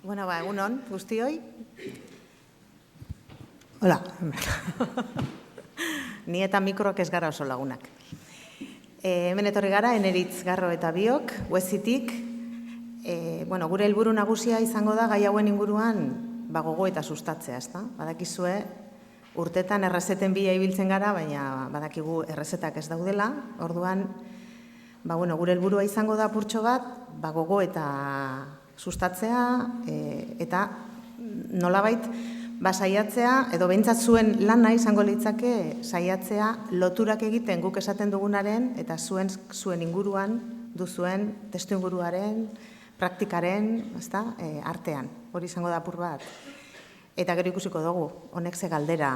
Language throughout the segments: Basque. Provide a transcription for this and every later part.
Bueno, egunon, guztioi. Hola. Ni eta mikroak ez gara oso lagunak. Hemen etorri gara, Eneritz Garro eta biok, Uezitik. Gure helburu nagusia izango da gai hauen inguruan gogo eta sustatzea, ezta? Badakizue, urtetan errezeten bila ibiltzen gara, baina badakigu errezetak ez daudela. Orduan, gure helburua izango da apurtxo bat, gogo eta sustatzea, eta nolabait, saiatzea, edo behintzat zuen lana izango litzake saiatzea loturak egiten guk esaten dugunaren, eta zuen inguruan, duzuen testu inguruaren, praktikaren, artean. Hori izango da apur bat. Eta gero ikusiko dugu, honek ze galdera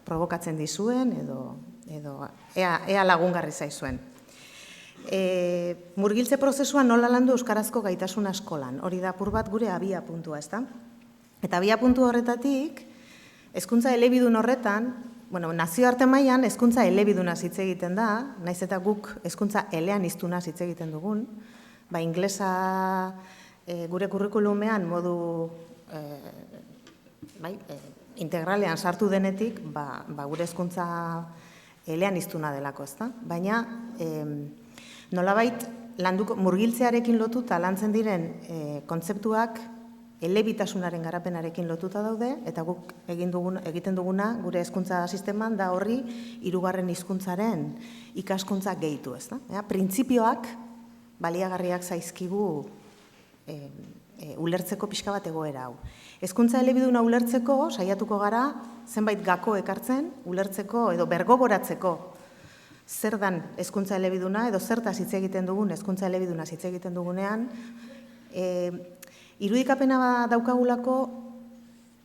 provokatzen dizuen, edo ea lagungarri zaizuen. Murgiltze prozesuan nola landu euskarazko gaitasuna eskolan. Hori da apur bat gure abia puntua, ezta? Eta abia puntu horretatik, hezkuntza elebidun horretan, nazioarte mailan hezkuntza elebidunaz hitz egiten da, naiz eta guk hezkuntza eleaniztunaz hitz egiten dugun, inglesa gure kurrikulumean modu integralean sartu denetik, gure hezkuntza eleaniztuna delako, ezta? Baina, nolabait, murgiltzearekin lotuta lantzen diren kontzeptuak elebitasunaren garapenarekin lotuta daude, eta guk egiten duguna gure hezkuntza sisteman da horri hirugarren hizkuntzaren ikaskuntza gehitu, ezta? Printzipioak baliagarriak zaizkigu ulertzeko pixka bat egoera hau. Hezkuntza elebiduna ulertzeko saiatuko gara zenbait gako ekartzen, ulertzeko edo bergogoratzeko zer dan hezkuntza elebiduna edo zertaz hitz egiten dugun hezkuntza elebidunaz hitz egiten dugunean, irudikapena daukagulako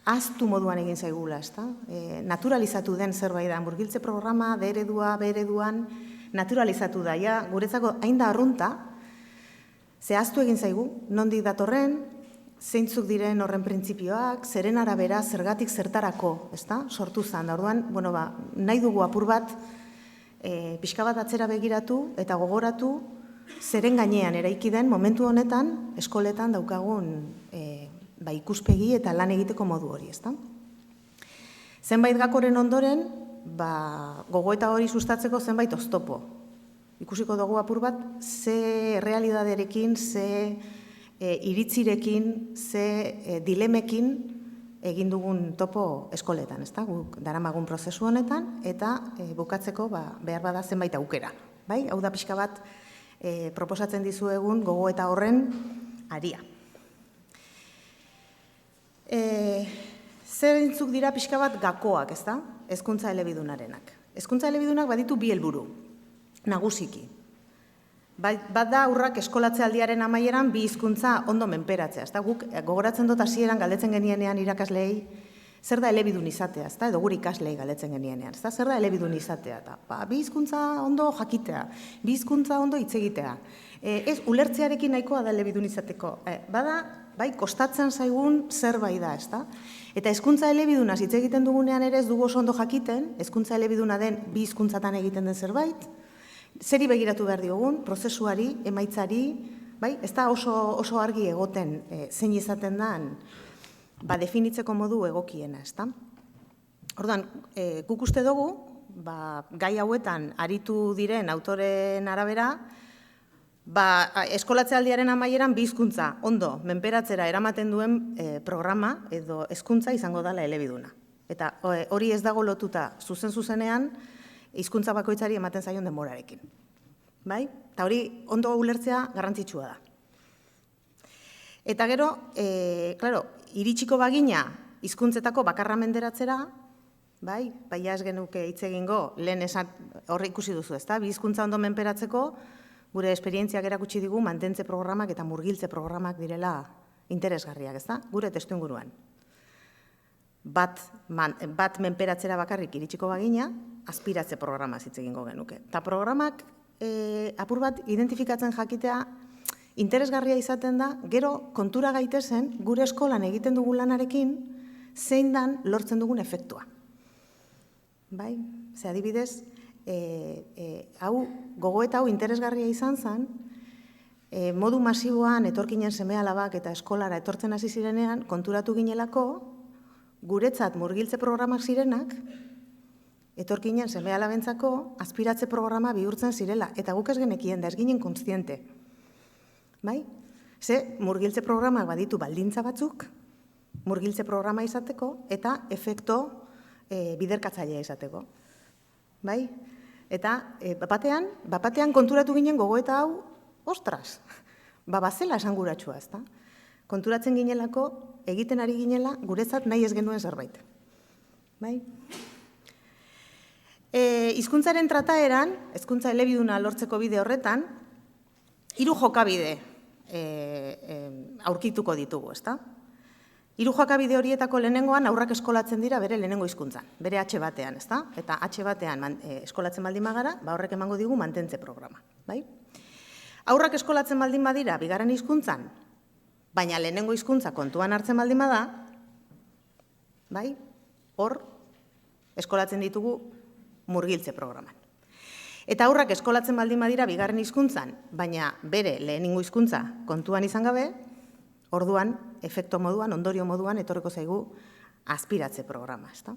ahaztu moduan egin zaigula, ezta? Naturalizatu den zerbait da, murgiltze programa, B ereduan, naturalizatu da, guretzako hain da arrunta, ze ahaztu egin zaigu, nondik datorren, zeintzuk diren horren printzipioak, zeren arabera, zergatik zertarako, ezta? Sortu zen, da orduan, nahi dugu apur bat, pixka bat atzera begiratu eta gogoratu, zeren gainean eraiki den momentu honetan eskoletan daukagun ikuspegi eta lan egiteko modu hori, ezta? Zenbait gakoren ondoren, gogoeta hori sustatzeko zenbait oztopo. Ikusiko dugu apur bat, ze realidaderekin, ze iritzirekin, ze dilemekin egin dugun topo eskoletan, ezta? Guk daramagun prozesu honetan, eta bukatzeko behar bada zenbait aukera. Hau da pixka bat, proposatzen dizuegun gogo eta horren aria. Zeintzuk dira pixka bat gakoak, ezta? Hezkuntza elebidunarenak. Hezkuntza elebidunak baditu bi helburu, nagusiki. Bat da aurrak eskolatzealdiaren amaieran bi hizkuntza ondo menperatzea, ezta? Guk gogoratzen dut hasieran galdetzen genienean irakasleei, zer da elebidun izatea, ezta? Edo gure ikaslei galdetzen genienean, ezta? Zer da elebidun izatea? Bi hizkuntza ondo jakitea, bi hizkuntza ondo hitz egitea. Ez ulertzearekin nahikoa da elebidun izateko. Bada, kostatzen zaigun zerbait da, ezta? Eta hezkuntza elebidunaz hitz egiten dugunean ere ez dugu oso ondo jakiten, hezkuntza elebiduna den bi hizkuntzatan egiten den zerbait, zeri begiratu behar diogun, prozesuari, emaitzari, ez da oso argi egoten zein izaten den, definitzeko modu egokiena, ezta? Orduan, guk uste dugu, gai hauetan aritu diren autoren arabera, eskolatzealdiaren amaieran bi hizkuntza ondo menperatzera eramaten duen programa edo hezkuntza izango dela elebiduna. Eta hori ez dago lotuta zuzenean hizkuntza bakoitzari ematen zaion denborarekin. Eta hori ondo ulertzea garrantzitsua da. Eta gero, iritsiko bagina hizkuntzetako bakarra menderatzera, ez genuke hitz egingo, lehen horre ikusi duzu, ezta? Bi hizkuntza ondo menperatzeko, gure esperientziak erakutsi digu mantentze programak eta murgiltze programak direla interesgarriak, ezta? Gure testu inguruan. Bat menperatzera bakarrik iritsiko bagina, aspiratze programaz hitz egingo genuke. Eta programak apur bat identifikatzen jakitea interesgarria izaten da, gero kontura gaitezen gure eskolan egiten dugun lanarekin zein dan lortzen dugun efektua. Ze adibidez, gogoeta hau interesgarria izan zen, modu masiboan etorkinen seme-alabak eta eskolara etortzen hasi zirenean, konturatu ginelako, guretzat murgiltze programak zirenak, etorkinen seme-alabentzako aspiratze programa bihurtzen zirela, eta guk ez genekien da, ez ginen kontziente. Bai? Ze, murgiltze programak baditu baldintza batzuk, murgiltze programa izateko, eta efekto biderkatzailea izateko. Bai? Eta bapatean konturatu ginen gogoeta hau, ostras, bazela esanguratsua, ezta? Konturatzen ginelako, egiten ari ginela, guretzat nahi ez genuen zerbait. Bai? Hizkuntzaren trataeran, hezkuntza elebiduna lortzeko bide horretan, 3 jokabide aurkituko ditugu, ezta? 3 jokabide horietako lehenengoan aurrak eskolatzen dira bere lehenengo hizkuntzan, bere H batean, ezta? Eta H batean eskolatzen baldin bagara, horrek emango digu mantentze programa, bai? Aurrak eskolatzen baldin badira bigarren hizkuntzan, baina lehenengo hizkuntza kontuan hartzen baldin bada, bai? Hor eskolatzen ditugu murgiltze programan. Eta aurrak eskolatzen baldin badira bigarren hizkuntzan, baina bere lehenengo hizkuntza kontuan izan gabe, orduan, efekto moduan, ondorio moduan, etorreko zaigu aspiratze programa, ezta?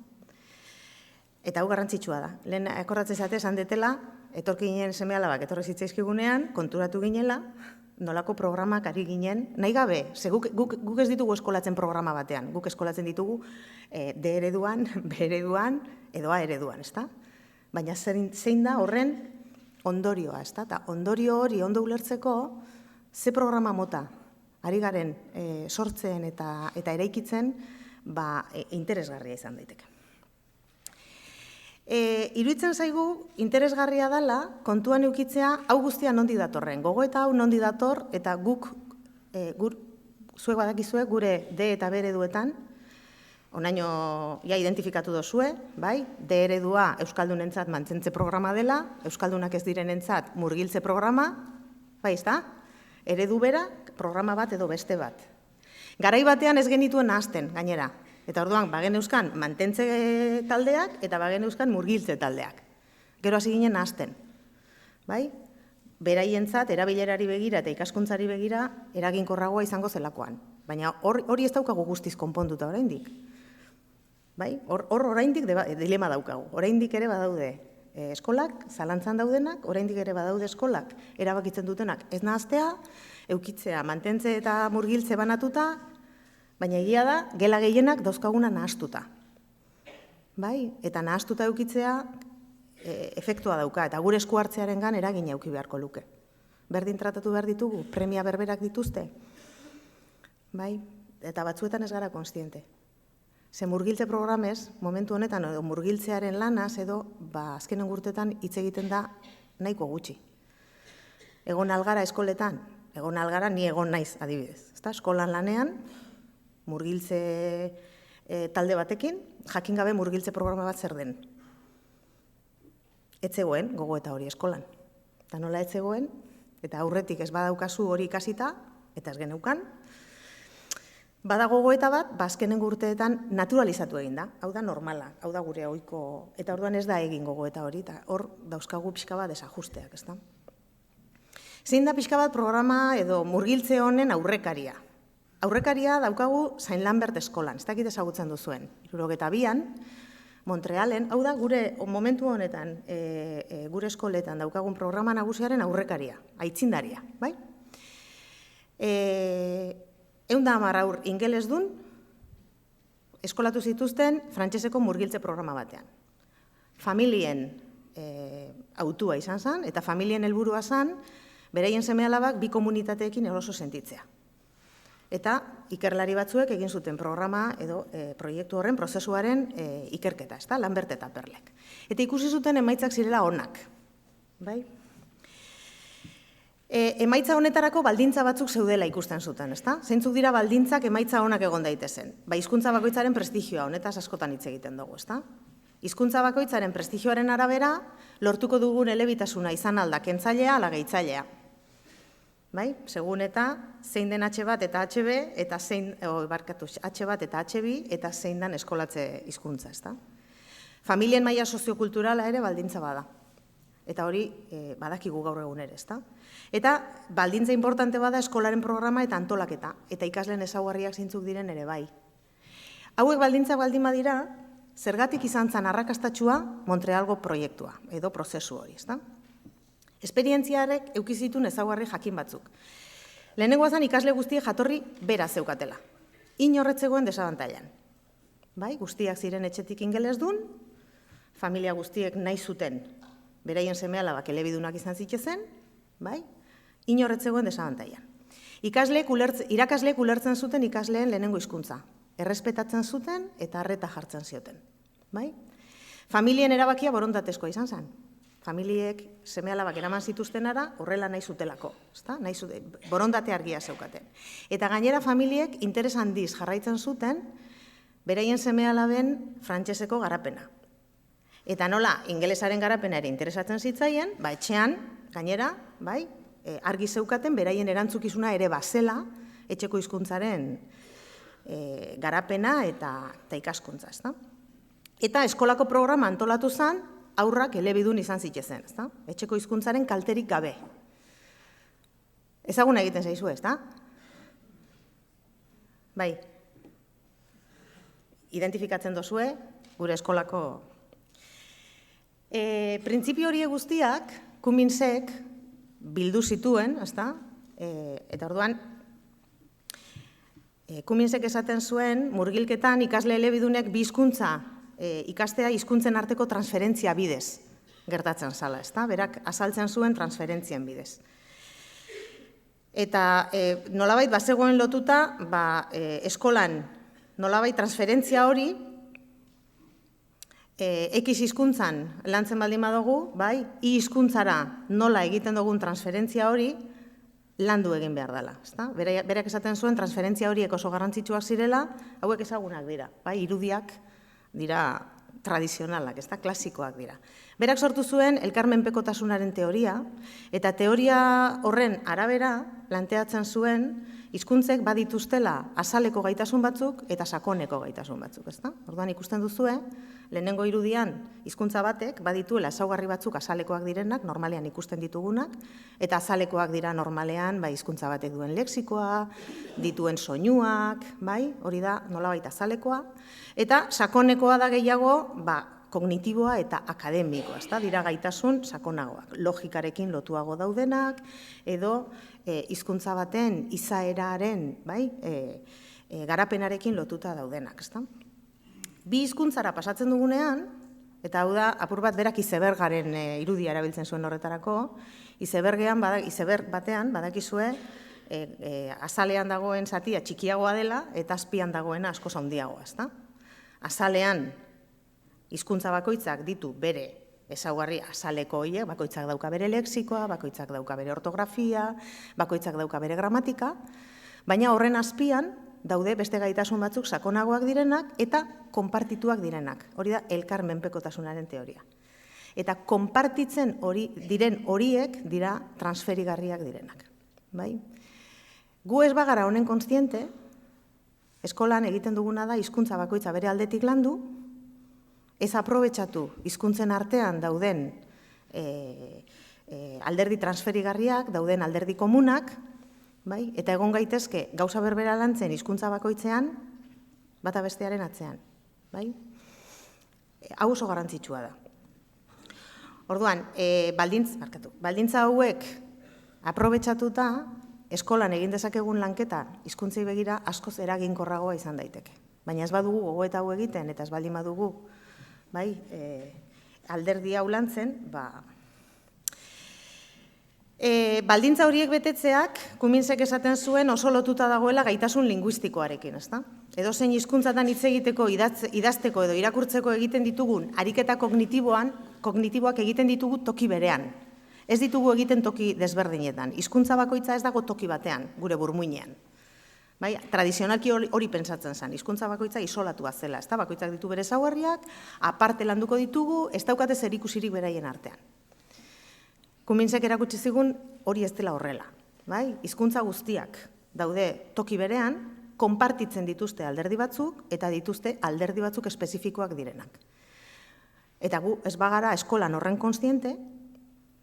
Eta hau garrantzitsua da. Lehen akordatzen zate esan detela, etorki ginen seme-alabak etorri zitzaizkigunean, konturatu ginela, nolako programak ari ginen, nahi gabe, ze guk ez ditugu eskolatzen programa batean, guk eskolatzen ditugu D ereduan, B ereduan, edo A ereduan, ezta? Baina zein da horren ondorioa, ezta? Eta ondorio hori ondo ulertzeko, ze programa mota ari garen sortzen eta eraikitzen, interesgarria izan daiteke. Iruditzen zaigu, interesgarria dela, kontuan eukitzea, hau guztia nondi datorren. Gogoeta hau nondi dator, eta guk, zuek badakizue, gure D eta B ereduetan, onaino ja identifikatu dozue, bai? D eredua euskaldunentzat mantentze programa dela, euskaldunak ez direnentzat murgiltze programa, bai, ezta? Eredu bera, programa bat edo beste bat. Garai batean ez genituen nahazten, gainera. Eta orduan, bagen euskan mantentze taldeak eta bagen euskan murgiltze taldeak. Gero hasi ginen nahazten. Bai? Beraientzat, erabilerari begira eta ikaskuntzari begira, eraginkorragoa izango zelakoan. Baina hori ez daukagu guztiz konponduta oraindik. Bai? Hor oraindik dilema daukagu. Oraindik ere badaude eskolak, zalantzan daudenak, oraindik ere badaude eskolak, erabakitzen dutenak ez nahaztea, eukitzea mantentze eta murgiltze banatuta, baina egia da, gela gehienak dauzkaguna nahaztuta. Bai? Eta nahaztuta eukitzea efektua dauka, eta gure esku hartzearen gan eragina euki beharko luke. Berdin tratatu behar ditugu, premia berberak dituzte. Bai? Eta batzuetan ez gara konstiente. Ze murgiltze programez, momentu honetan, edo murgiltzearen lanaz, edo, azkenen urtetan hitz egiten da nahiko gutxi. Egon algara eskoletan, egon algara ni egon naiz adibidez. Eskolan lanean, murgiltze talde batekin, jakin gabe murgiltze programa bat zer den. Etzegoen gogoeta hori eskolan. Eta nola etzegoen, eta aurretik ez badaukazu hori ikasita, eta ez geneukan, bada gogoeta bat, azkenengo urteetan naturalizatu egin da. Hau da normala, hau da gure ohiko, eta orduan ez da egin gogoeta hori, eta hor dauzkagu pixka bat desajusteak, ezta? Zein da pixka bat programa edo murgiltze honen aurrekaria. Aurrekaria daukagu Saint Lambert eskolan, ez dakit ezagutzen duzuen. 72an, Montrealen, hau da gure momentu honetan, gure eskoletan daukagun programa nagusiaren aurrekaria, aitzindaria, bai? 110 haur ingelezdun eskolatu zituzten frantseseko murgiltze programa batean. Familien autua izan zen, eta familien helburua zen, beraien seme-alabak bi komunitateekin eroso sentitzea. Eta ikerlari batzuek egin zuten programa edo proiektu horren prozesuaren ikerketa, ezta? Lambert eta Perlek. Eta ikusi zuten emaitzak zirela onak. Bai? Emaitza honetarako baldintza batzuk zeudela ikusten zuten, ezta? Zeintzuk dira baldintzak emaitza onak egon daitezen. Hizkuntza bakoitzaren prestigioa, honetaz askotan hitz egiten dugu, ezta? Hizkuntza bakoitzaren prestigioaren arabera, lortuko dugun elebitasuna izan alda kentzailea ala gehitzailea. Bai? Segun eta zein den H bat eta HB, eta zein, H bat eta HB, eta zein den eskolatze hizkuntza, ezta? Familien maila soziokulturala ere baldintza bada. Eta hori badakigu gaur egun ere, ezta? Eta baldintza importante bada eskolaren programa eta antolaketa, eta ikasleen ezaugarriak zeintzuk diren ere bai. Hauek baldintzak baldin badira, zergatik izan zen arrakastatxua Montrealgo proiektua, edo prozesu hori, ezta? Esperientziarek eukizitun ezaugarri jakin batzuk. Lehenengoa zen ikasle guztiek jatorri bera zeukatela. Inorretzegoen desabantailan. Bai, guztiak ziren etxetik ingelesdun, familia guztiek nahi zuten beraien seme-alabak elebidunak izan zitezen, bai, inorretzegoen desabantailan. Irakasleek ulertzen zuten ikasleen lehenengo hizkuntza. Errespetatzen zuten eta arreta jartzen zioten. Bai? Familien erabakia borondatezkoa izan zen. Familiek seme-alabak eraman zituztenara horrela nahi zutelako. Borondate argia zeukaten. Eta gainera familiek interes handiz jarraitzen zuten beraien seme-alaben frantseseko garapena. Eta nola, ingelesaren garapena ere interesatzen zitzaien, etxean, gainera, argi zeukaten beraien erantzukizuna ere bazela etxeko hizkuntzaren garapena eta ikaskuntza, ezta? Eta eskolako programa antolatu zen, haurrak elebidun izan zitezen, ezta? Etxeko hizkuntzaren kalterik gabe. Ezaguna egiten zaizu, ezta? Bai, identifikatzen dozue, gure eskolako. Printzipio horiek guztiak, Cumminsek bildu zituen, ezta? Eta orduan, Cumminsek esaten zuen, murgilketan ikasle elebidunek bi hizkuntza ikastea hizkuntzen arteko transferentzia bidez gertatzen zala, ezta? Berak azaltzen zuen transferentzien bidez. Eta nolabait bazegoen lotuta, eskolan nolabait transferentzia hori X hizkuntzan lantzen baldin badugu, Y hizkuntzara nola egiten dugun transferentzia hori landu egin behar dela. Berak esaten zuen transferentzia horiek oso garrantzitsuak zirela, hauek ezagunak dira, irudiak dira tradizionalak, klasikoak dira. Berak sortu zuen elkarmenpekotasunaren teoria, eta teoria horren arabera planteatzen zuen hizkuntzek badituztela azaleko gaitasun batzuk eta sakoneko gaitasun batzuk, ezta? Orduan ikusten duzue, lehenengo irudian hizkuntza batek badituela ezaugarri batzuk azalekoak direnak, normalean ikusten ditugunak, eta azalekoak dira normalean hizkuntza batek duen lexikoa, dituen soinuak, hori da nolabait azalekoa, eta sakonekoa da gehiago, kognitiboa eta akademikoa, ezta? Dira gaitasun sakonagoak, logikarekin lotuago daudenak, edo hizkuntza baten izaeraren, garapenarekin lotuta daudenak, ezta? Bi hizkuntzara pasatzen dugunean, eta hau da, apur bat berak izebergaren irudia erabiltzen zuen horretarako, izeberg batean, badakizue, azalean dagoen zatia txikiagoa dela, eta azpian dagoena askoz handiagoa, ezta? Azalean, hizkuntza bakoitzak ditu bere ezaugarri azaleko horiek, bakoitzak dauka bere lexikoa, bakoitzak dauka bere ortografia, bakoitzak dauka bere gramatika, baina horren azpian daude beste gaitasun batzuk sakonagoak direnak eta konpartituak direnak. Hori da elkarmenpekotasunaren teoria. Eta konpartitzen diren horiek dira transferigarriak direnak. Gu ez bagara honen kontziente, eskolan egiten duguna da hizkuntza bakoitza bere aldetik landu, ez aprobetxatu hizkuntzen artean dauden alderdi transferigarriak, dauden alderdi komunak, eta egon gaitezke gauza berbera lantzen hizkuntza bakoitzean, bata bestearen atzean. Hau oso garrantzitsua da. Orduan, baldintza hauek aprobetxatuta, eskolan egin dezakegun lanketa hizkuntzei begira askoz eraginkorragoa izan daiteke. Baina ez badugu gogoeta hau egiten, eta ez baldin badugu alderdi hau lantzen, baldintza horiek betetzeak, Cumminsek esaten zuen oso lotuta dagoela gaitasun linguistikoarekin, ezta? Edozein hizkuntzatan hitz egiteko, idazteko edo irakurtzeko egiten ditugun ariketa kognitiboak egiten ditugu toki berean. Ez ditugu egiten toki desberdinetan. Hizkuntza bakoitza ez dago toki batean, gure burmuinean. Tradizionalki hori pentsatzen zen, hizkuntza bakoitza isolatua zela, ezta? Bakoitzak ditu bere ezaugarriak, aparte landuko ditugu, ez daukate zerikusirik beraien artean. Cumminsek erakutsi zigun hori ez dela horrela. Hizkuntza guztiak daude toki berean, konpartitzen dituzte alderdi batzuk, eta dituzte alderdi batzuk espezifikoak direnak. Eta gu ez bagara eskolan horren kontziente,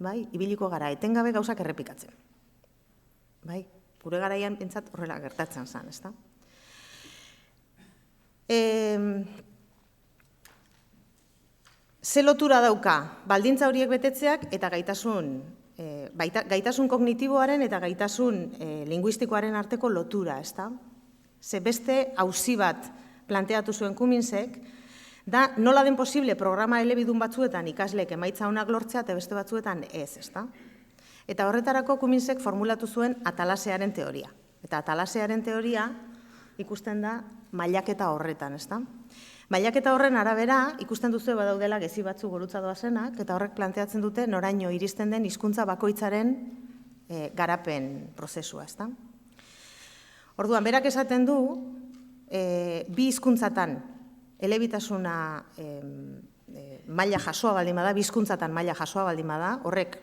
bai, ibiliko gara, etengabe gauzak errepikatzen. Bai, gure garaian pentsat horrela gertatzen zen, ezta? Ze lotura dauka baldintza horiek betetzeak eta gaitasun kognitiboaren eta gaitasun linguistikoaren arteko lotura, ezta? Ze beste auzi bat planteatu zuen Cuminsek, da nola den posible programa elebidun batzuetan ikasleek emaitza onak lortzea eta beste batzuetan ez, ezta? Eta horretarako Cuminsek formulatu zuen atalasearen teoria. Eta atalasearen teoria ikusten da mailaketa horretan, ezta? Mailaketa horren arabera ikusten duzu badaudela gezi batzu gurutza doazenak, eta horrek planteatzen dute noraino iristen den hizkuntza bakoitzaren garapen prozesua, ezta? Orduan, berak esaten du, bi hizkuntzatan elebitasuna maila jasoa baldin bada, bi hizkuntzatan maila jasoa baldin bada, horrek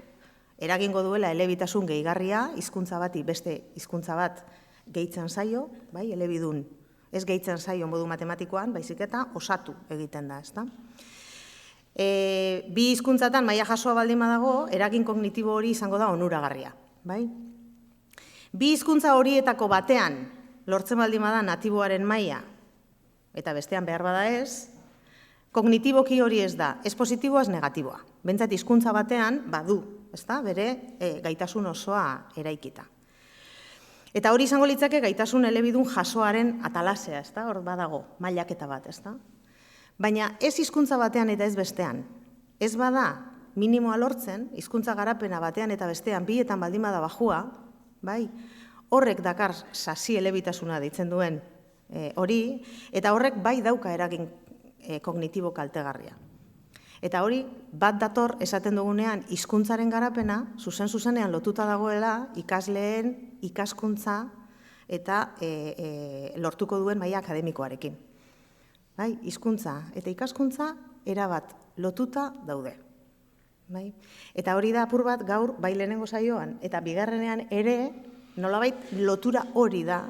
eragingo duela elebitasun gehigarria, hizkuntza bati beste hizkuntza bat gehitzen zaio, bai, elebidun ez gehitzen zaio modu matematikoan, baizik eta osatu egiten da, ezta? Bi hizkuntzatan maila jasoa baldin badago, eragin kognitibo hori izango da onuragarria, bai? Bi hizkuntza horietako batean lortzen baldin bada natiboaren maila, eta bestean behar bada ez, kognitiboki hori ez da, ez positiboa, ez negatiboa. Bentsat hizkuntza batean badu, ezta? Bere gaitasun osoa eraikita. Eta hori izango litzake gaitasun elebidun jasoaren atalasea, ezta? Hor badago, mailaketa bat, ezta? Baina ez hizkuntza batean eta ez bestean. Ez bada minimoa lortzen, hizkuntza garapena batean eta bestean bietan baldin bada bajua, bai? Horrek dakar sasi elebitasuna deitzen duen hori, eta horrek bai dauka eragin kognitibo kaltegarria. Eta hori, bat dator esaten dugunean hizkuntzaren garapena, zuzenean lotuta dagoela ikasleen ikaskuntza eta lortuko duen maila akademikoarekin. Bai, hizkuntza eta ikaskuntza erabat lotuta daude. Bai? Eta hori da apur bat gaur bai lehenengo saioan eta bigarrenean ere nolabait lotura hori da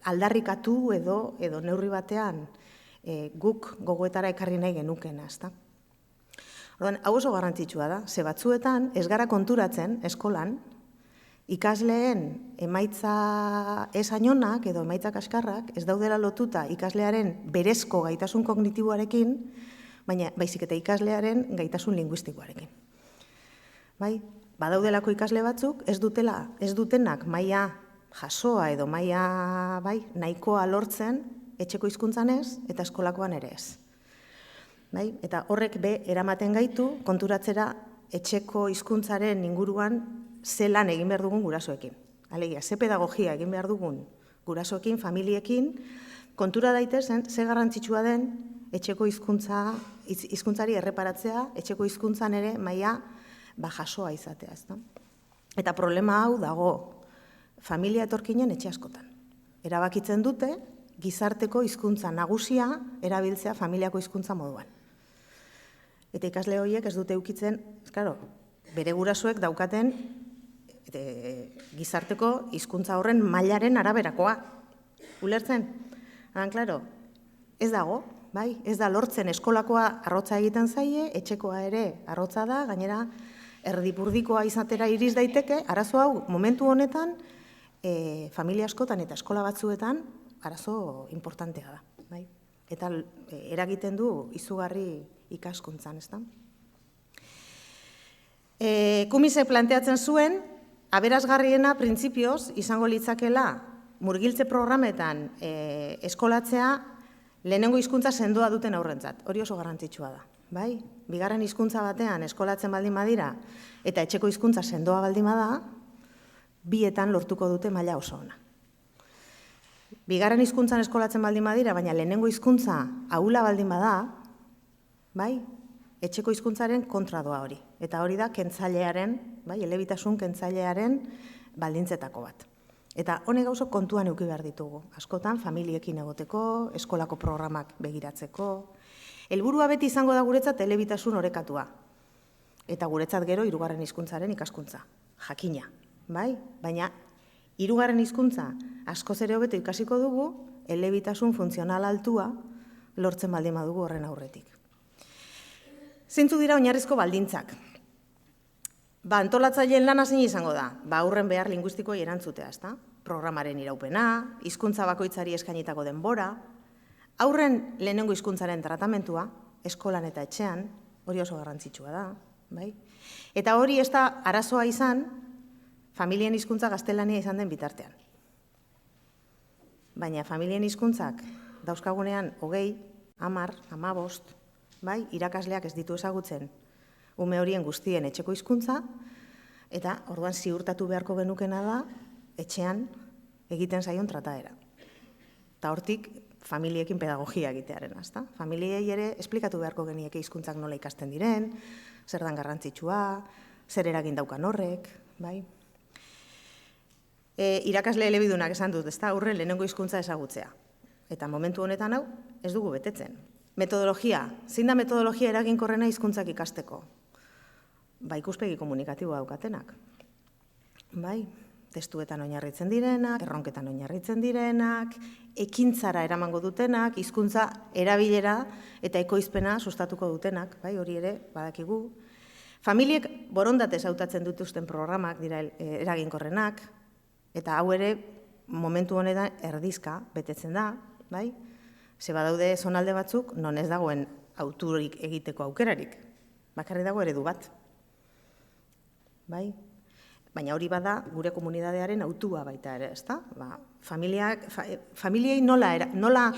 aldarrikatu edo neurri batean guk gogoetara ekarri nahi genukena, ezta? Orduan, hau oso garrantzitsua da, ze batzuetan ez gara konturatzen eskolan ikasleen emaitza ez ainonak edo emaitza kaskarrak ez daudela lotuta ikaslearen berezko gaitasun kognitiboarekin, baina baizik eta ikaslearen gaitasun linguistikoarekin. Bai, badaudelako ikasle batzuk ez dutenak maila jasoa edo maila nahikoa lortzen etxeko hizkuntzan ez eta eskolakoan ere ez. Bai? Eta horrek eramaten gaitu konturatzera etxeko hizkuntzaren inguruan ze lan egin behar dugun gurasoekin. Alegia, ze pedagogia egin behar dugun gurasoekin, familiekin, kontura daitezen ze garrantzitsua den etxeko hizkuntzari erreparatzea, etxeko hizkuntzan ere maila jasoa izatea. Eta problema hau dago familia etorkinen etxe askotan. Erabakitzen dute gizarteko hizkuntza nagusia erabiltzea familiako hizkuntza moduan. Eta ikasle horiek ez dute eukitzen, bere gurasoek daukaten gizarteko hizkuntza horren mailaren araberakoa. Ulertzen? Ez dago, bai? Ez da lortzen eskolakoa arrotza egiten zaie, etxekoa ere arrotza da, gainera erdipurdikoa izatera iriz daiteke, arazo hau momentu honetan familia askotan eta eskola batzuetan arazo importantea da, bai? Eta eragiten du izugarri ikaskuntzan, ezta? Cuminsek planteatzen zuen, aberasgarriena printzipioz izango litzakela murgiltze programetan eskolatzea lehenengo hizkuntza sendoa duten aurrentzat. Hori oso garrantzitsua da, bai? Bigarren hizkuntza batean eskolatzen baldin badira eta etxeko hizkuntza sendoa baldin bada, bietan lortuko dute maila oso ona. Bigarren hizkuntzan eskolatzen baldin badira, baina lehenengo hizkuntza ahula baldin bada, bai, etxeko hizkuntzaren kontra doa hori. Eta hori da kentzailearen, bai, elebitasun kentzailearen baldintzetako bat. Eta honek oso kontuan eduki behar ditugu. Askotan, familiekin egoteko, eskolako programak begiratzeko. Helburua beti izango da guretzat elebitasun orekatua. Eta guretzat gero hirugarren hizkuntzaren ikaskuntza. Jakina, bai? Baina hirugarren hizkuntza askoz ere hobeto ikasiko dugu, elebitasun funtzional altua lortzen baldin badugu horren aurretik. Zeintzu dira oinarrizko baldintzak Antolatzaileen lana zein izango da? Aurren behar linguistikoei erantzutea, ezta? Programaren iraupena, hizkuntza bakoitzari eskainitako denbora, aurren lehenengo hizkuntzaren tratamentua, eskolan eta etxean, hori oso garrantzitsua da, bai? Eta hori ez da arazoa izan, familien hizkuntza gaztelania izan den bitartean. Baina familien hizkuntzak dauzkagunean 20, 10, 15, bai? Irakasleak ez ditu ezagutzen ume horien guztien etxeko hizkuntza, eta orduan ziurtatu beharko genukena da, etxean egiten zaion trataera. Eta hortik, familiekin pedagogia egitearen, ezta? Familiei ere esplikatu beharko genieke hizkuntzak nola ikasten diren, zer dan garrantzitsua, zer eragin daukan horrek, bai? Irakasle elebidunak esan dut, ezta? Aurre lehenengo hizkuntza ezagutzea. Eta momentu honetan hau, ez dugu betetzen. Metodologia, zein da metodologia eraginkorrena hizkuntzak ikasteko? Ikuspegi komunikatiboa daukatenak. Bai, testuetan oinarritzen direnak, erronketan oinarritzen direnak, ekintzara eramango dutenak, hizkuntza erabilera eta ekoizpena sustatuko dutenak, bai, hori ere badakigu. Familiek borondatez hautatzen dituzten programak dira eraginkorrenak, eta hau ere momentu honetan erdizka betetzen da, bai? Ze badaude zonalde batzuk non ez dagoen auturik egiteko aukerarik. Bakarrik dago eredu bat. Bai? Baina hori bada gure komunidadearen autua baita ere, ezta? Familiei nola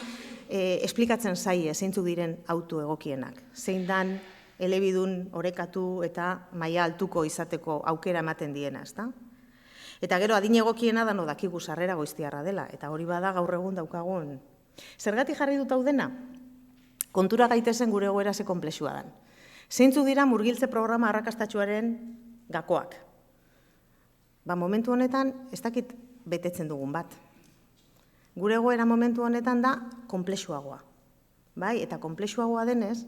esplikatzen zaie zeintzuk diren autu egokienak. Zein dan elebidun orekatu eta maila altuko izateko aukera ematen diena, ezta? Eta gero adin egokiena da no dakigu sarrera goiztiarra dela, eta hori bada gaur egun daukagun. Zergatik jarri dut hau dena? Kontura gaitezen gure egoera ze konplexua dan. Zeintzuk dira murgiltze programa arrakastatsuaren gakoak? Momentu honetan ez dakit betetzen dugun bat. Gure egoera momentu honetan da konplexuagoa. Bai, eta konplexuagoa denez,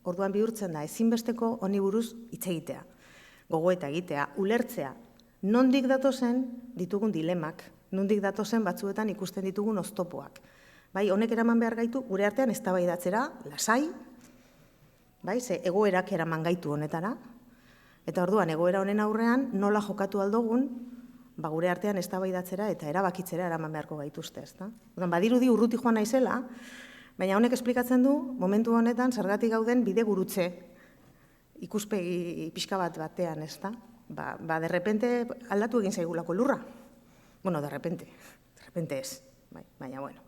orduan bihurtzen da ezinbesteko honi buruz hitz egitea, gogoeta egitea, ulertzea, nondik datozen ditugun dilemak, nondik datozen batzuetan ikusten ditugun oztopoak. Bai, honek eraman behar gaitu gure artean eztabaidatzera, lasai, bai, ze egoerak eraman gaitu honetara, eta orduan egoera honen aurrean nola jokatu aldogun, gure artean eztabaidatzera eta erabakitzera eraman beharko gaituzte, ezta? Badirudi urruti joan naizela, baina honek esplikatzen du momentu honetan zergatik gauden bide gurutze ikuspegi pixka batean, ezta? De repente aldatu egin zaigulako lurra. Bueno, de repente ez, baina bueno.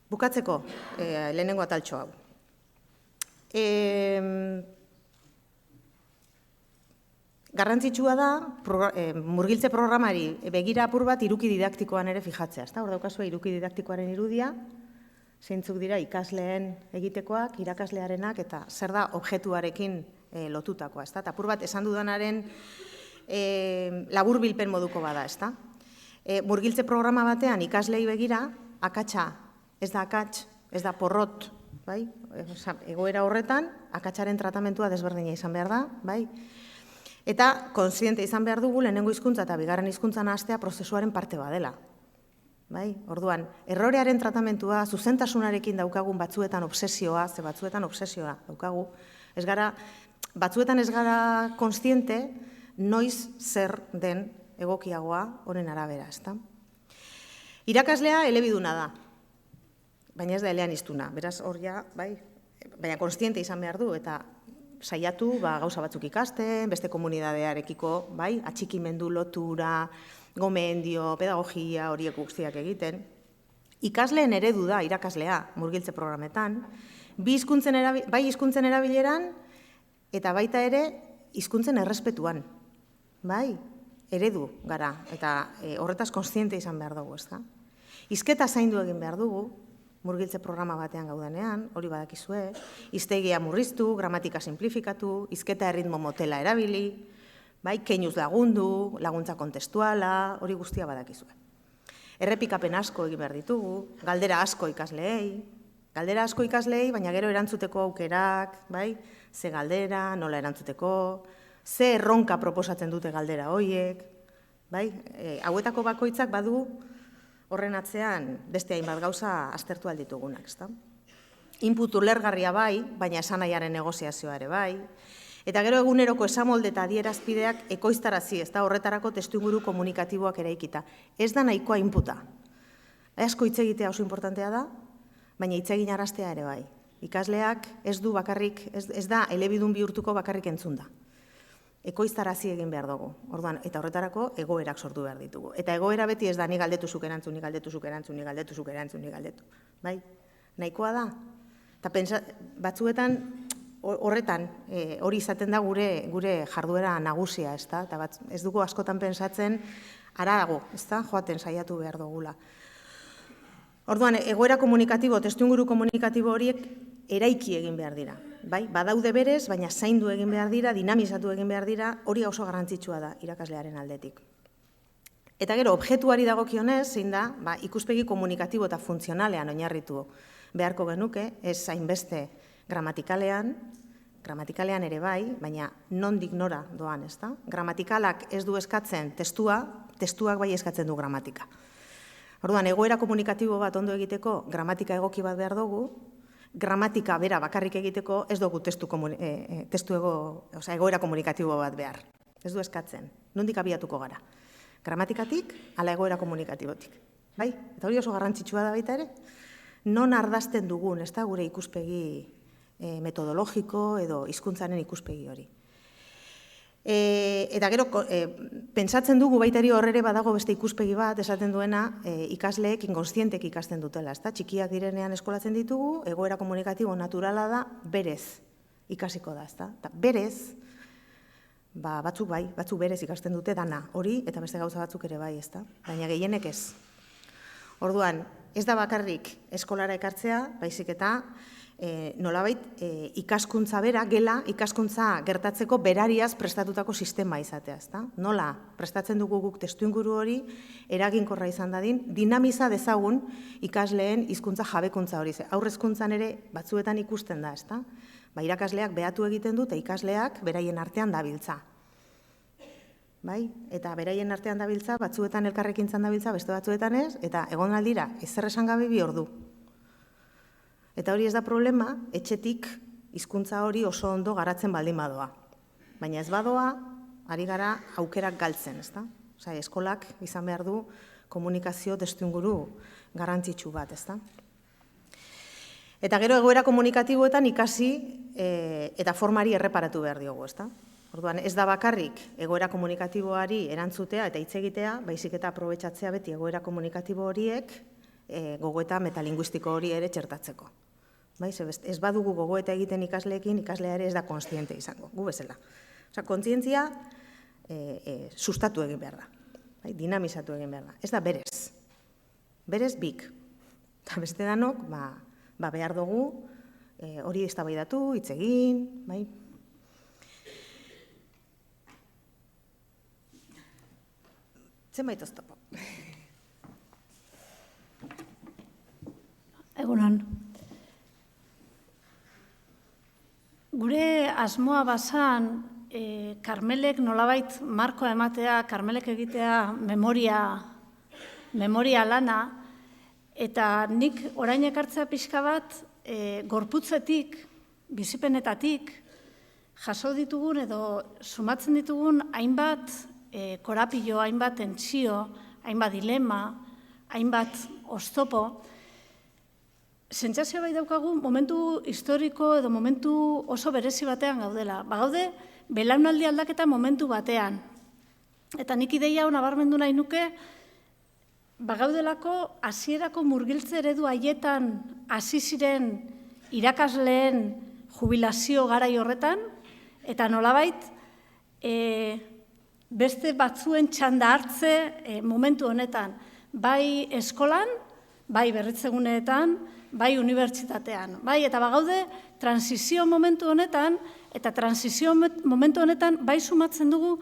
Bukatzeko, lehenengo ataltxo hau. Garrantzitsua da, murgiltze programari begira apur bat iruki didaktikoan ere fijatzea. Hor daukazue iruki didaktikoaren irudia, zeintzuk dira ikasleen egitekoak, irakaslearenak, eta zer da objektuarekin lotutakoa. Eta apur bat esan dudanaren laburbilpen moduko bada. Murgiltze programa batean ikaslei begira, akatsa ez da akats, ez da porrot, egoera horretan, akatsaren tratamentua desberdina izan behar da, eta kontziente izan behar dugu lehenengo hizkuntza eta bigarren hizkuntza nahastea prozesuaren parte badela. Orduan, errorearen tratamentua, zuzentasunarekin daukagun batzuetan obsesioa, ze batzuetan obsesioa daukagu, batzuetan ez gara kontziente noiz zer den egokiagoa honen arabera, ezta? Irakaslea elebiduna da, baina ez da eleaniztuna, beraz hor ja, baina kontziente izan behar du, eta saiatu gauza batzuk ikasten, beste komunidadearekiko, atxikimendu, lotura, gomendio, pedagogia, horiek guztiak egiten. Ikasleen eredu da irakaslea murgiltze programetan, bai hizkuntzen erabileran, eta baita ere hizkuntzen errespetuan. Eredu gara, eta horretaz kontziente izan behar dugu, ezta? Hizketa zaindu egin behar dugu, murgiltze programa batean gaudanean, hori badakizue, hiztegia murriztu, gramatika simplifikatu, hizketa erritmo motela erabili, keinuz lagundu, laguntza kontestuala, hori guztia badakizue. Errepikapen asko egin behar ditugu, galdera asko ikasleei, baina gero erantzuteko aukerak, ze galdera, nola erantzuteko, ze erronka proposatzen dute galdera horiek, hauetako bakoitzak badu horren atzean beste hainbat gauza aztertu alditugunak, ezta? input ulergarria bai, baina esanaiaren negoziazioa ere bai. Eta gero eguneroko esamolde eta adierazpideak ekoiztarazi, ez da horretarako testuinguru komunikatiboak eraikita. Ez da nahikoa inputa. Asko hitz egitea oso importantea da, baina hitz egin araztea ere bai. Ikasleak ez du bakarrik, ez da elebidun bihurtuko bakarrik entzunda. Ekoiztarazi egin behar dugu. Orduan, eta horretarako egoerak sortu behar ditugu. Eta egoera beti ez da ni galdetu zuk erantzun, ni galdetu zuk erantzun, ni galdetu zuk erantzun, ni galdetu. Bai? Nahikoa da. Eta batzuetan horretan hori izaten da gure jarduera nagusia, ez da? Eta ez dugu askotan pentsatzen harago, ez da? Joaten saiatu behar dugula. Orduan, egoera komunikatibo, testuinguru komunikatibo horiek eraiki egin behar dira. Bai, badaude berez, baina zaindu egin behar dira, dinamizatu egin behar dira, hori oso garrantzitsua da irakaslearen aldetik. Eta gero, objektuari dagokionez, zein da, ikuspegi komunikatibo eta funtzionalean oinarritu beharko genuke, ez hainbeste gramatikalean ere bai, baina nondik nora doan, ez da? Gramatikalak ez du eskatzen testua, testuak bai eskatzen du gramatika. Orduan, egoera komunikatibo bat ondo egiteko, gramatika egoki bat behar dugu, gramatika bera bakarrik egiteko ez dugu egoera komunikatibo bat behar. Ez du eskatzen. Nondik abiatuko gara? Gramatikatik, ala egoera komunikatibotik. Bai? Eta hori oso garrantzitsua da baita ere? Non ardazten dugun, ez da, gure ikuspegi metodologiko edo hizkuntzaren ikuspegi hori. Eta gero, pentsatzen dugu baitari horrere badago beste ikuspegi bat, esaten duena, ikasleek inkonstientek ikasten dutela, ezta? Txikiak direnean eskolatzen ditugu, egoera komunikatibo naturala da, berez ikasiko da, ezta? Eta berez, batzuk bai, batzuk berez ikasten dute dana, hori eta beste gauza batzuk ere bai, ezta? Baina gehienek ez. Orduan, ez da bakarrik eskolara ekartzea, baizik eta nolabait ikaskuntza bera, gela ikaskuntza gertatzeko berariaz prestatutako sistema izatea, ezta? Nola prestatzen dugu guk testuinguru hori eraginkorra izan dadin, dinamiza dezagun ikasleen hizkuntza jabekuntza hori. Aurrezkuntzan ere batzuetan ikusten da, ezta? Irakasleak behatu egiten dut, ikasleak beraien artean dabiltza. Bai? Eta beraien artean dabiltza, batzuetan elkarrekintzan dabiltza, beste batzuetan ez, eta egon aldira, ezer esan gabe 2 ordu. Eta hori ez da problema, etxetik hizkuntza hori oso ondo garatzen baldin badoa. Baina ez badoa, ari gara aukerak galtzen, ezta? Osea, eskolak izan behar du komunikazio testuinguru garrantzitsu bat, ezta? Eta gero egoera komunikatiboetan ikasi eta formari erreparatu behar diogu, ezta? Orduan, ez da bakarrik egoera komunikatiboari erantzutea eta hitz egitea, baizik eta aprobetxatzea beti egoera komunikatibo horiek gogoeta metalinguistiko hori ere txertatzeko. Ez badugu gogoeta egiten ikasleekin, ikaslea ere ez da kontziente izango, gu bezala. Osea, kontzientzia sustatu egin behar da, dinamizatu egin behar da. Ez da berez, berez bik. Eta beste danok, behar dugu, hori eztabaidatu, hitz egin, bai? Zenbait oztopo. Egunon. Gure asmoa bazan, Karmelek nolabait markoa ematea, Karmelek egitea memoria lana, eta nik orain ekartzea pixka bat, gorputzetik, bizipenetatik, jaso ditugun edo sumatzen ditugun hainbat korapilo, hainbat tentsio, hainbat dilema, hainbat oztopo, sentsazioa bai daukagu momentu historiko edo momentu oso berezi batean gaudela. Bagaude, belaunaldi aldaketa momentu batean. Eta nik ideia hau nabarmendu nahi nuke, bagaudelako hasierako murgiltze eredu haietan hasi ziren irakasleen jubilazio garai horretan, eta nolabait beste batzuen txanda hartze momentu honetan, bai eskolan, bai berritzeguneetan, bai unibertsitatean. Bai, eta bagaude transizio momentu honetan, eta transizio momentu honetan bai sumatzen dugu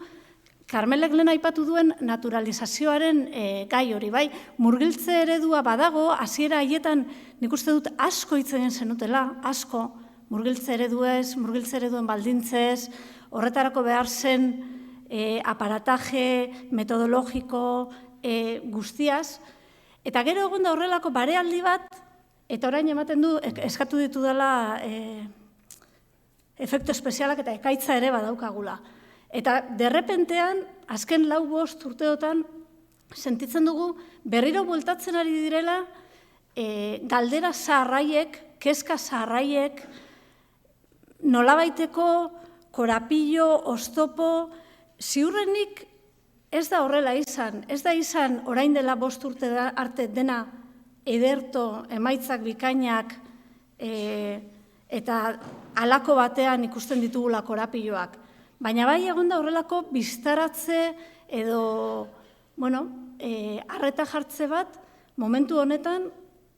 Karmelek lehen aipatu duen naturalizazioaren gai hori, bai, murgiltze eredua badago, hasiera haietan nik uste dut asko hitz egin zenutela, asko, murgiltze ereduez, murgiltze ereduen baldintzez, horretarako behar zen aparataje metodologiko guztiaz, eta gero egon da horrelako barealdi bat, eta orain ematen du, eskatu ditu dela efektu espezialak eta ekaitza ere badaukagula. Eta derrepentean, azken 4-5 urteotan, sentitzen dugu berriro bueltatzen ari direla galdera zaharraiek, kezka zaharraiek, nolabaiteko korapillo, oztopo, ziurrenik ez da horrela izan. Ez da izan orain dela 5 urte arte dena ederto, emaitzak bikainak, eta halako batean ikusten ditugula korapilloak. Baina bai egon da horrelako biztaratze edo, arreta jartze bat, momentu honetan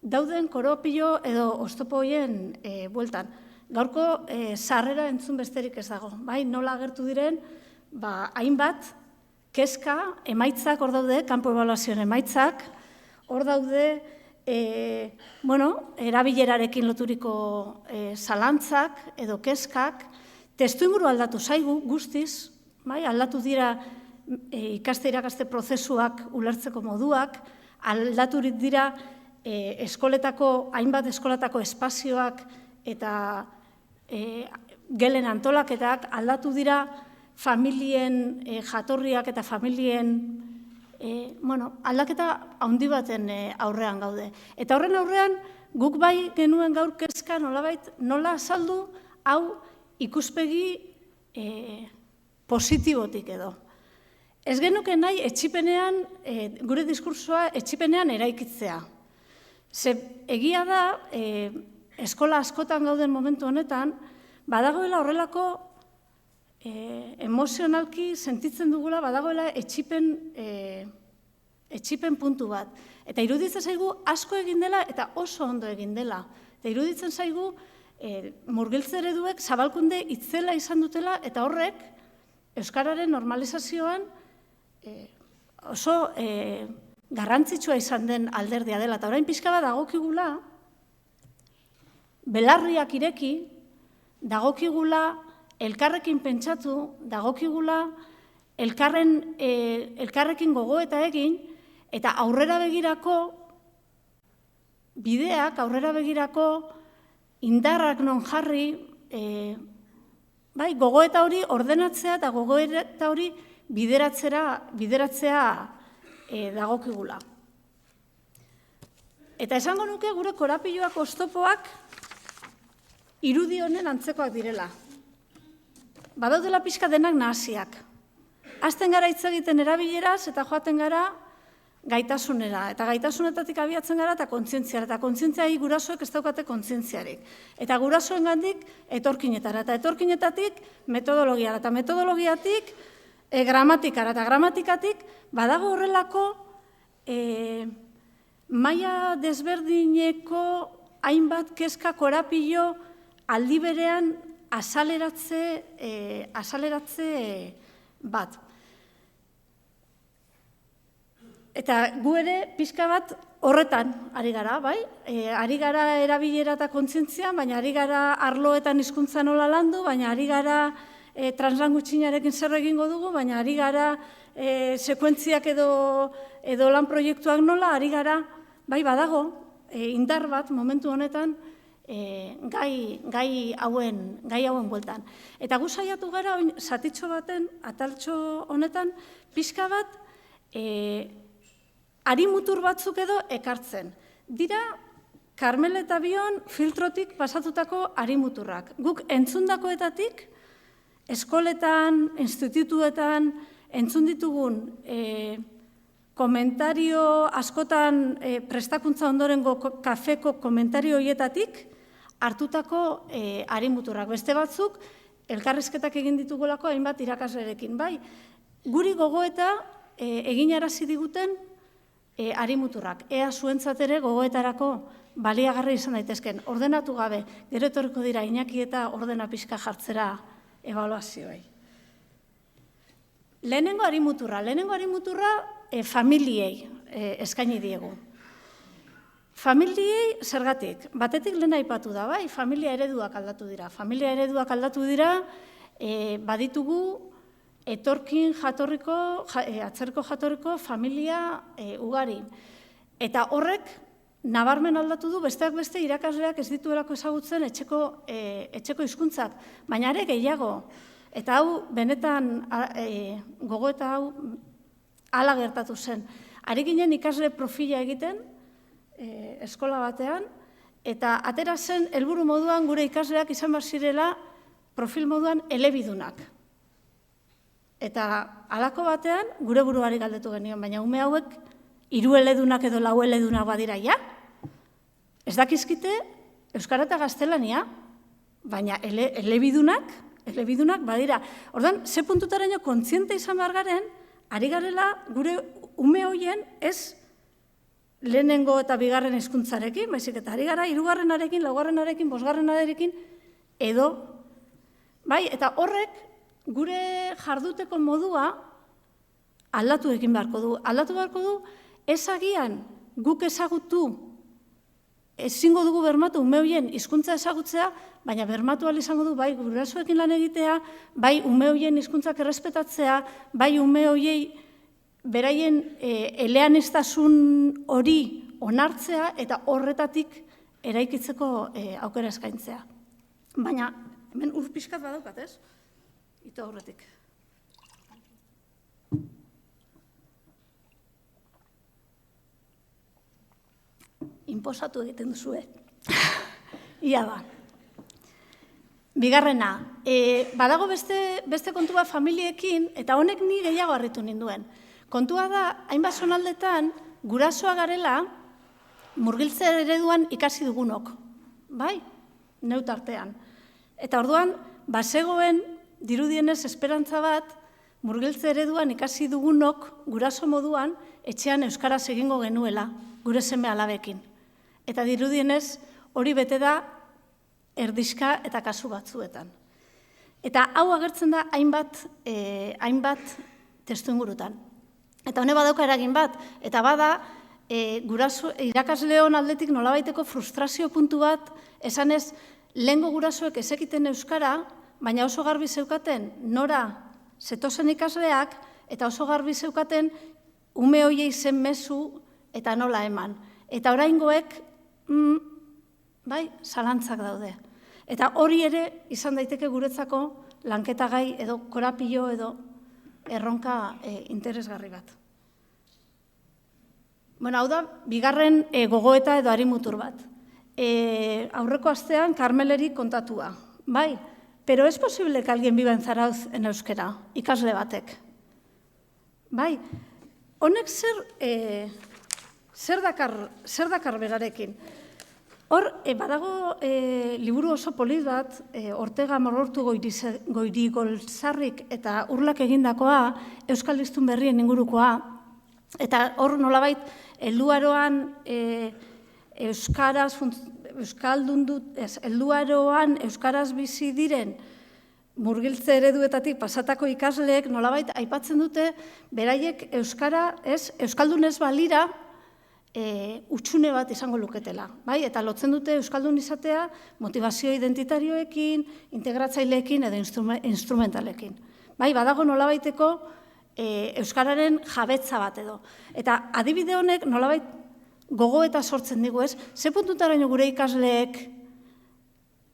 dauden korapillo edo oztopo horien bueltan. Gaurko sarrera entzun besterik ez dago. Bai, nola agertu diren, hainbat, kezka, emaitzak hor daude, kanpo ebaluazioen emaitzak, hor daude, erabilerarekin loturiko zalantzak edo kezkak, testuinguru aldatu zaigu guztiz, aldatu dira ikaste-irakaste prozesuak ulertzeko moduak, aldaturik dira hainbat eskoletako espazioak eta gelen antolaketak, aldatu dira familien jatorriak eta familien aldaketa handi baten aurrean gaude. Eta horren aurrean, guk bai genuen gaur kezka nolabait, nola azaldu hau ikuspegi positibotik edo. Ez genuke nahi etxipenean, gure diskursoa etxipenean eraikitzea. Ze egia da, eskola askotan gauden momentu honetan, badagoela horrelako emozionalki sentitzen dugula badagoela etxipen puntu bat. Eta iruditzen zaigu asko egin dela eta oso ondo egin dela. Eta iruditzen zaigu murgiltze ereduek zabalkunde itzela izan dutela eta horrek euskararen normalizazioan oso garrantzitsua izan den alderdia dela. Eta orain pixka bat dagokigula, belarriak ireki, dagokigula elkarrekin pentsatu, dagokigula elkarrekin gogoeta egin, eta aurrera begirako bideak, aurrera begirako indarrak non jarri, gogoeta hori ordenatzea eta gogoeta hori bideratzea dagokigula. Eta esango nuke gure korapilloak oztopoak irudi honen antzekoak direla. Badaudela pixka denak nahasiak. Azten gara hitz egiten erabileraz eta joaten gara gaitasunera. Eta gaitasunetatik abiatzen gara eta kontzientziara. Eta kontzientziai gurasoek ez daukate kontzientziarik. Eta gurasoengandik etorkinetara. Eta etorkinetatik metodologiara. Eta metodologiatik gramatikara. Eta gramatikatik badago horrelako maila desberdineko hainbat kezka korapillo aldi berean azaleratze bat. Eta gu ere pixka bat horretan ari gara, bai? Ari gara erabilera eta kontzientzia, baina ari gara arloetan hizkuntza nola landu, baina ari gara translanguitxinarekin zer egingo dugu, baina ari gara sekuentziak edo lan proiektuak nola, ari gara, bai badago, indar bat momentu honetan, gai hauen bueltan. Eta gu saiatu gara, zatitxo baten, ataltxo honetan, pixka bat, harimutur batzuk edo ekartzen. Dira, Karmel eta Bion filtrotik pasatutako harimuturrak. Guk entzundakoetatik, eskoletan, institutuetan, entzun ditugun komentario askotan prestakuntza ondorengo kafeko komentario horietatik, hartutako harimuturrak. Beste batzuk, elkarrizketak egin ditugulako hainbat irakaslerekin. Bai, guri gogoeta eginarazi diguten harimuturrak. Ea zuentzat ere gogoetarako baliagarri izan daitezken. Ordenatu gabe, gero etorriko dira Iñaki eta ordena pixka jartzera ebaluazioei. Lehenengo harimuturra familiei eskaini diegu. Familiei zergatik, batetik lehen aipatu da, bai, familia ereduak aldatu dira. Familia ereduak aldatu dira, baditugu etorkin atzerko jatorriko familia ugari. Eta horrek nabarmen aldatu du, besteak beste irakasleak ez dituelako ezagutzen etxeko hizkuntzak, baina ere gehiago. Eta hau, benetan gogoeta hau hala gertatu zen. Ari ginen ikasle profila egiten, eskola batean, eta atera zen helburu moduan gure ikasleak izan behar zirela profil moduan elebidunak. Eta halako batean gure buruari galdetu genion, baina ume hauek 3 eledunak edo 4 eledunak badira, ja? Ez dakizkite euskara eta gaztelania, baina elebidunak badira. Orduan, ze puntutaraino kontziente izan behar garen, ari garela gure ume hoien ez lehenengo eta bigarren hizkuntzarekin, baizik eta ari gara 3. 4. 5. edo, bai, eta horrek gure jarduteko modua aldatu egin beharko du. Aldatu beharko du, ez agian guk ezagutu, ezingo dugu bermatu ume hoien hizkuntza ezagutzea, baina bermatu ahal izango du bai gurasoekin lan egitea, bai ume hoien hizkuntzak errespetatzea, bai ume hoiei beraien eleaniztasun hori onartzea eta horretatik eraikitzeko aukera eskaintzea. Baina, hemen ur pixkat badaukat, ez? Ito horretik. Inposatu egiten duzue. Ia da. Bigarrena, badago beste kontua familiekin, eta honek ni gehiago harritu ninduen. Kontua da, hainbat zonaldetan, gurasoa garela, murgiltze ereduan ikasi dugunok. Bai? Neutartean. Eta orduan, bazegoen, dirudienez esperantza bat, murgiltze ereduan ikasi dugunok, guraso moduan, etxean euskaraz egingo genuela, gure seme alabekin. Eta dirudienez, hori bete da, erdizka eta kasu batzuetan. Eta hau agertzen da hainbat testuingurutan. Eta hone badauka eragin bat, eta bada, irakasleon aldetik nolabaiteko frustrazio puntu bat, esanez, lehengo gurasoek ezekiten euskara, baina oso garbi zeukaten nora zetozen ikasleak, eta oso garbi zeukaten ume hoiei zen mezu eta nola eman. Eta oraingoek, bai, zalantzak daude. Eta hori ere izan daiteke guretzako lanketagai edo korapilo edo erronka interesgarri bat. Bueno, hau da, bigarren gogoeta edo harimutur bat. Aurreko astean Karmeleri kontatua, bai? Pero es posible que alguien viva en Zarauz en euskera, ikasle batek. Bai? Honek zer dakar berarekin? Hor, badago liburu oso polit bat, Ortega Morortu Goirigolzarrik eta Urlak egindakoa, Euskal Hiztun Berrien ingurukoa, eta hor nolabait, helduaroan euskaraz bizi diren murgiltze ereduetatik pasatako ikasleek nolabait aipatzen dute beraiek euskaldun ez balira utxune bat izango luketela. Eta lotzen dute euskaldun izatea motivazio identitarioekin, integratzaileekin edo instrumentalekin. Badago nolabaiteko euskararen jabetza bat edo. Eta adibide honek nolabait gogoeta sortzen digu, ez? Ze puntutaraino gure ikasleek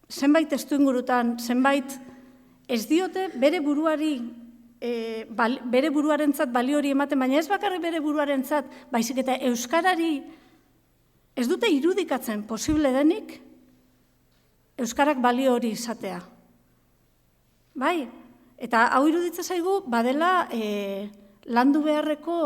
zenbait testuingurutan, zenbait ez diote bere buruarentzat balio hori ematen, baina ez bakarrik bere buruarentzat, baizik eta euskarari ez dute irudikatzen posible denik euskarak balio hori izatea. Bai? Eta hau iruditzen zaigu badela landu beharreko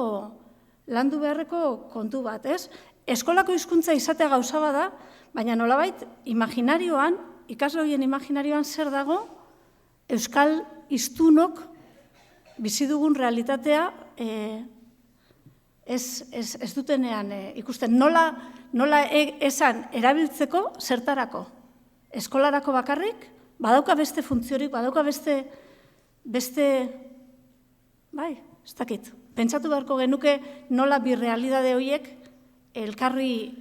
kontu bat, ez? Eskolako hizkuntza izatea gauza bada, baina nolabait imaginarioan, ikasle horien imaginarioan zer dago euskal hiztunok bizi dugun realitatea ez dutenean ikusten. Nola esan erabiltzeko zertarako? Eskolarako bakarrik, badauka beste funtziorik, badauka beste, bai, ez dakit. Pentsatu beharko genuke nola bi realidade horiek elkarri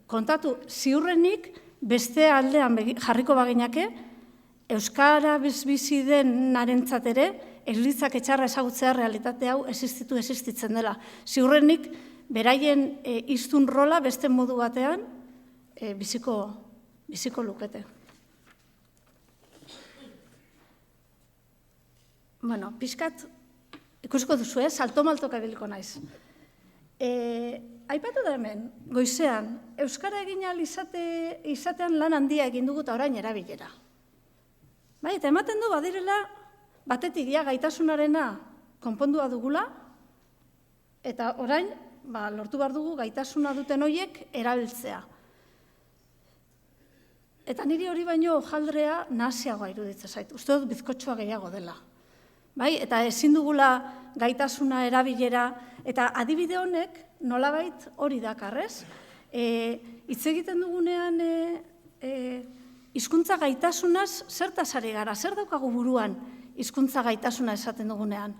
kontatu. Ziurrenik beste aldean jarriko baginake, euskara bizi den narentzat ere, ez litzake txarra ezagutzea realitate hau existitzen dela. Ziurrenik beraien hiztun rola beste modu batean biziko lukete. Bueno, pixkat, ikusiko duzu, salto-maltoka ibiliko naiz. Aipatu da hemen, goizean, euskara egin ahal izatean lan handia egin dugu eta orain erabilera. Bai, eta ematen du badirela, batetik gaitasunarena konpondua dugula, eta orain, lortu behar dugu gaitasuna duten horiek erabiltzea. Eta niri hori baino jaldrea nahasiagoa iruditzen zait, uste dut bizkotxoa gehiago dela. Bai, eta ezin dugula gaitasuna erabilera, eta adibide honek nolabait hori dakarrez. Hitz egiten dugunean hizkuntza gaitasunaz zertaz ari gara, zer daukagu buruan hizkuntza gaitasuna esaten dugunean.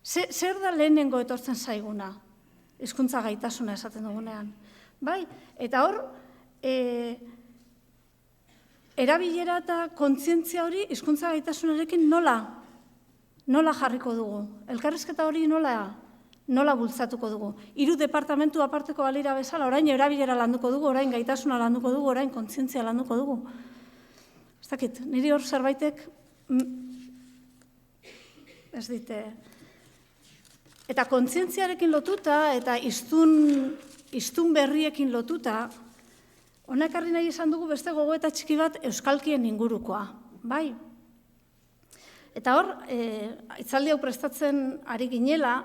Zer da lehenengo etortzen zaiguna hizkuntza gaitasuna esaten dugunean. Bai, eta hor, erabilera eta kontzientzia hori hizkuntza gaitasunarekin nola jarriko dugu? Elkarrizketa hori nola bultzatuko dugu? 3 departamentu aparteko balira bezala, orain erabilera landuko dugu, orain gaitasuna landuko dugu, orain kontzientzia landuko dugu. Ez dakit, niri hor zerbaitek ez dite. Eta kontzientziarekin lotuta eta hiztun berriekin lotuta, honek ekarri nahi izan dugu beste gogoeta txiki bat euskalkien ingurukoa. Bai? Eta hor, hitzaldi hau prestatzen ari ginela,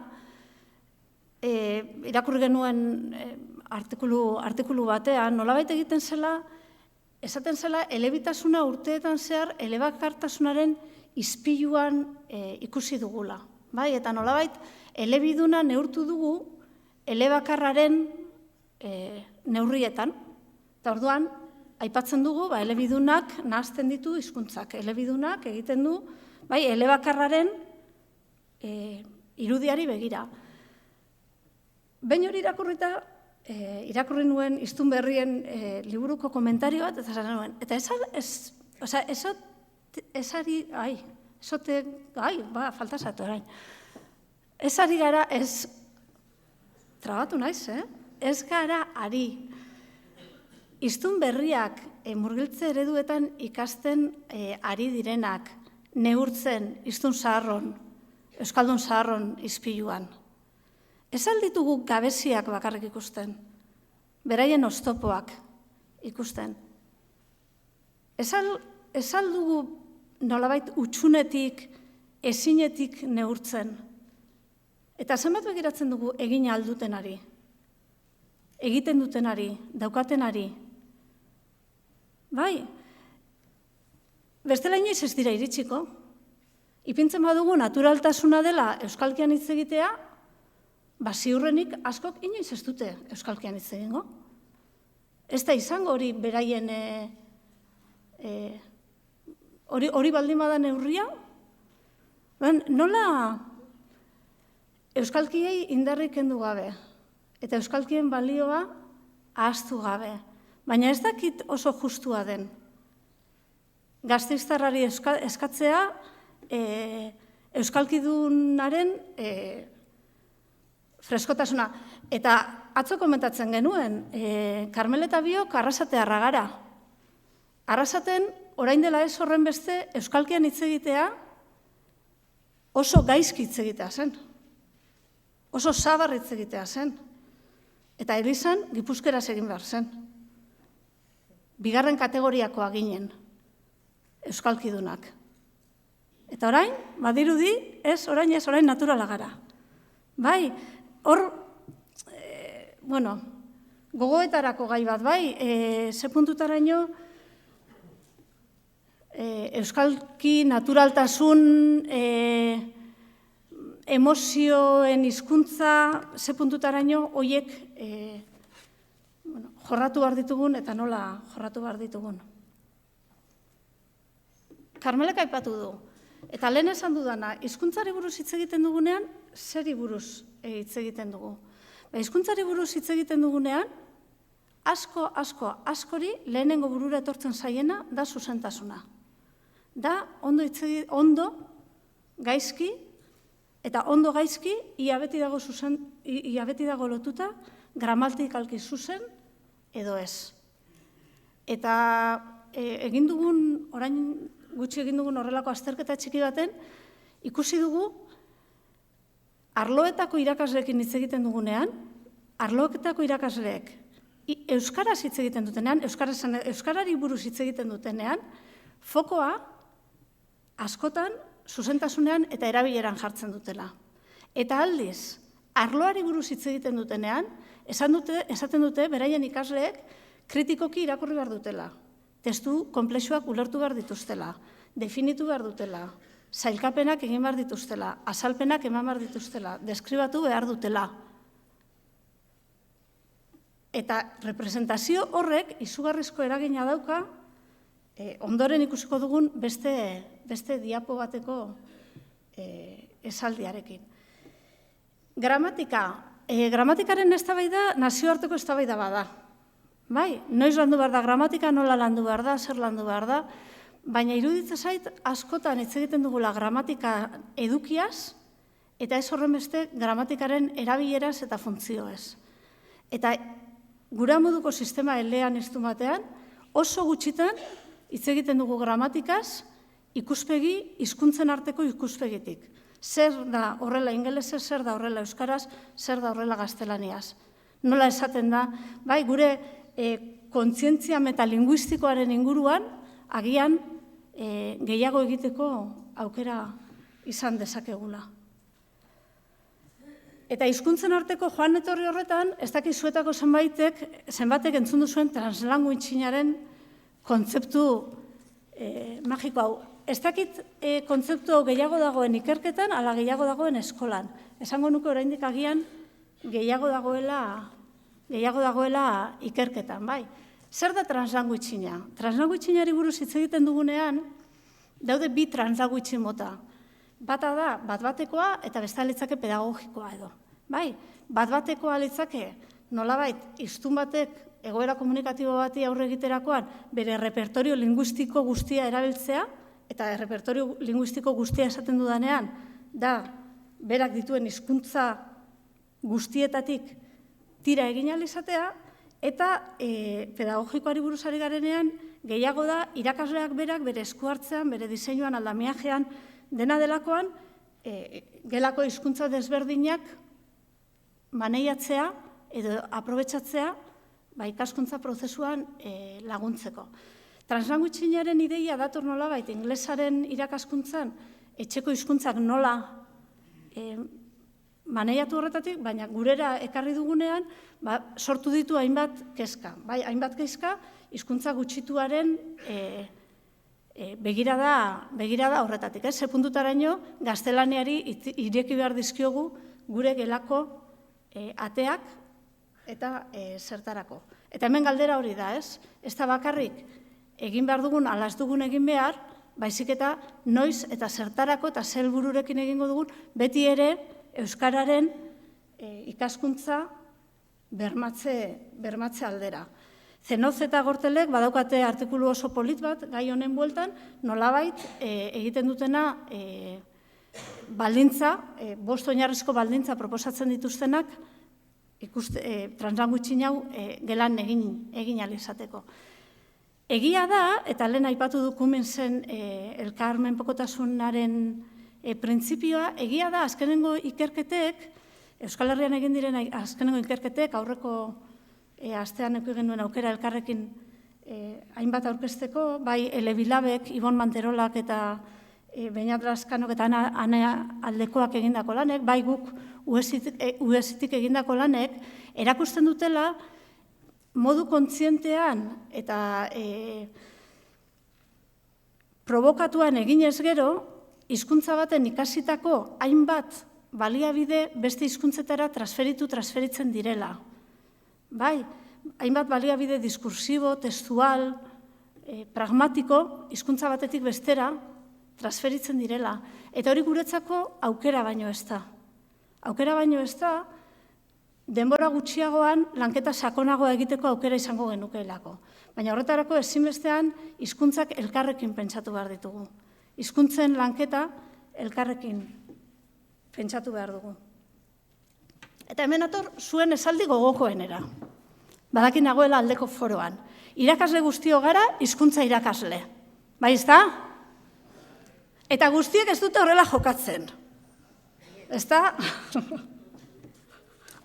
irakurri genuen artikulu batean, nolabait egiten zela, esaten zela, elebitasuna urteetan zehar elebakartasunaren ispiluan ikusi dugula. Bai? Eta nolabait, elebiduna neurtu dugu elebakarraren neurrietan. Eta orduan, aipatzen dugu, elebidunak nahazten ditu hizkuntzak. Elebidunak egiten du, elebakarraren irudiari begira. Behin hori irakurri nuen hiztun berrien liburuko komentario bat, eta esan nuen, eta falta zatu orain. Ez ari gara, trabatu naiz, ez gara ari. Hiztun berriak murgiltze ereduetan ikasten ari direnak, neurtzen hiztun zaharron, euskaldun zaharron ispiluan. Ez alditugu gabeziak bakarrik ikusten, beraien oztopoak ikusten. Ez aldugu nolabait utxunetik, ezinetik neurtzen. Eta zenbat begiratzen dugu egin aldutenari, egiten dutenari, daukatenari. Bai, bestela inoiz ez dira iritsiko. Ipintzen badugu naturaltasuna dela euskalkian hitz egitea, ziurrenik askok inoiz ez dute euskalkian hitz egingo. Ez da izango hori beraien hori baldin bada neurria. Nola euskalkiei indarrik kendu gabe eta euskalkien balioa ahaztu gabe. Baina ez dakit oso justua den. Gasteiztarrari eskatzea euskalkidunaren freskotasuna. Eta atzo komentatzen genuen, Karmel eta biok Arrasatearra gara. Arrasaten, orain dela ez horren beste, euskalkian hitz egitea oso gaizki hitz egitea zen. Oso zabar hitz egitea zen. Eta Elizan, gipuzkeraz egin behar zen. 2. kategoriakoa ginen, euskalkidunak. Eta orain, badirudi, orain naturala gara. Bai, hor, gogoetarako gai bat, bai, ze puntutaraino, euskalki naturaltasun, emozioen hizkuntza, ze puntutaraino, hoiek jorratu behar ditugun eta nola jorratu behar ditugun. Karmelek aipatu du. Eta lehen esan dudana, hizkuntzari buruz hitz egiten dugunean, zeri buruz hitz egiten dugu. Hizkuntzari buruz hitz egiten dugunean, askori lehenengo burura etortzen zaiena da zuzentasuna. Da ondo gaizki Eta ondo gaizki, ia beti dago lotuta, gramatikalki zuzen edo ez. Eta egin dugun, orain gutxi egin dugun horrelako azterketa txiki baten, ikusi dugu, arloetako irakasleekin hitz egiten dugunean, arloetako irakasleek euskaraz hitz egiten dutenean, euskarari buruz hitz egiten dutenean, fokoa askotan zuzentasunean eta erabileran jartzen dutela. Eta aldiz, arloari buruz hitz egiten dutenean, esaten dute beraien ikasleek kritikoki irakurri behar dutela. Testu konplexuak ulertu behar dituztela, definitu behar dutela, sailkapenak egin behar dituztela, azalpenak eman behar dituztela, deskribatu behar dutela. Eta representazio horrek izugarrizko eragina dauka, ondoren ikusiko dugun beste diapo bateko esaldiarekin. Gramatikaren eztabaida nazioarteko eztabaida bada. Bai, noiz landu behar da gramatika, nola landu behar da, zer landu behar da, baina iruditzen zait askotan hitz egiten dugula gramatika edukiaz, eta ez horren beste gramatikaren erabileraz eta funtzioez. Eta gura moduko sistema elean iztu batean, oso gutxitan hitz egiten dugu gramatikaz, ikuspegi, hizkuntzen arteko ikuspegitik. Zer da horrela ingelesez, zer da horrela euskaraz, zer da horrela gaztelaniaz. Nola esaten da, bai, gure kontzientzia metalinguistikoaren inguruan, agian gehiago egiteko aukera izan dezakegula. Eta hizkuntzen arteko joan etorri horretan, ez dakit zuetako zenbatek entzun duzuen translanguagearen kontzeptu magiko hau. Ez dakit kontzeptu gehiago dagoen ikerketan, ala gehiago dagoen eskolan. Esango nuke oraindik agian gehiago dagoela ikerketan, bai. Zer da translanguagea? Translanguageari buruz hitz egiten dugunean, daude bi translanguage mota. Bata da, bat-batekoa eta bestea litzake pedagogikoa edo. Bai, bat-batekoa litzake nolabait hiztun batek egoera komunikatibo bati aurre egiterakoan bere repertorio linguistiko guztia erabiltzea, eta repertorio linguistiko guztia esaten dudanean, da berak dituen hizkuntza guztietatik tira egin ahal izatea, eta pedagogikoari buruz ari garenean gehiago da irakasleak berak bere esku hartzean, bere diseinuan, aldamiajean, dena delakoan, gelako hizkuntza desberdinak maneiatzea edo aprobetxatzea ikaskuntza prozesuan laguntzeko. Translanguagearen ideia dator nolabait ingelesaren irakaskuntzan etxeko hizkuntzak nola maneiatu horretatik, baina gurera ekarri dugunean sortu ditu hainbat kezka. Bai, hainbat kezka hizkuntza gutxituaren begirada horretatik. Ze puntutaraino gaztelaniari ireki behar dizkiogu gure gelako ateak eta zertarako. Eta hemen galdera hori da, ez? Ez da bakarrik egin behar dugun, ala ez dugun egin behar, baizik eta noiz eta zertarako eta zer helbururekin egingo dugun, beti ere euskararen ikaskuntza bermatze aldera. Zenoz eta Gortelek badaukate artikulu oso polit bat, gai honen bueltan, nolabait egiten dutena baldintza, 5 oinarrizko baldintza proposatzen dituztenak, translanguage hau gelan egin ahal izateko. Egia da, eta lehen aipatu du Cummingsen elkarmenpekotasunaren printzipioa, egia da azkenengo ikerketek, Euskal Herrian egin diren azkenengo ikerketek, aurreko astean eduki genuen aukera elkarrekin hainbat aurkezteko, bai Elebilabek, Ibon Manterolak eta Beñat Laskanok eta Ane Aldekoak egindako lanek, bai guk UESitik egindako lanek, erakusten dutela modu kontzientean eta provokatuan eginez gero, hizkuntza baten ikasitako hainbat baliabide beste hizkuntzetara transferitzen direla. Bai, hainbat baliabide diskursibo, testual, pragmatiko, hizkuntza batetik bestera transferitzen direla. Eta hori guretzako aukera baino ez da. Aukera baino ez da, denbora gutxiagoan lanketa sakonagoa egiteko aukera izango genukeelako. Baina horretarako ezinbestean hizkuntzak elkarrekin pentsatu behar ditugu. Hizkuntzen lanketa elkarrekin pentsatu behar dugu. Eta hemen ator, zuen esaldi gogokoenera. Badakin nagoela aldeko foroan. Irakasle guztio gara, hizkuntza irakasle. Bai, ezta? Eta guztiek ez dute horrela jokatzen. Ezta?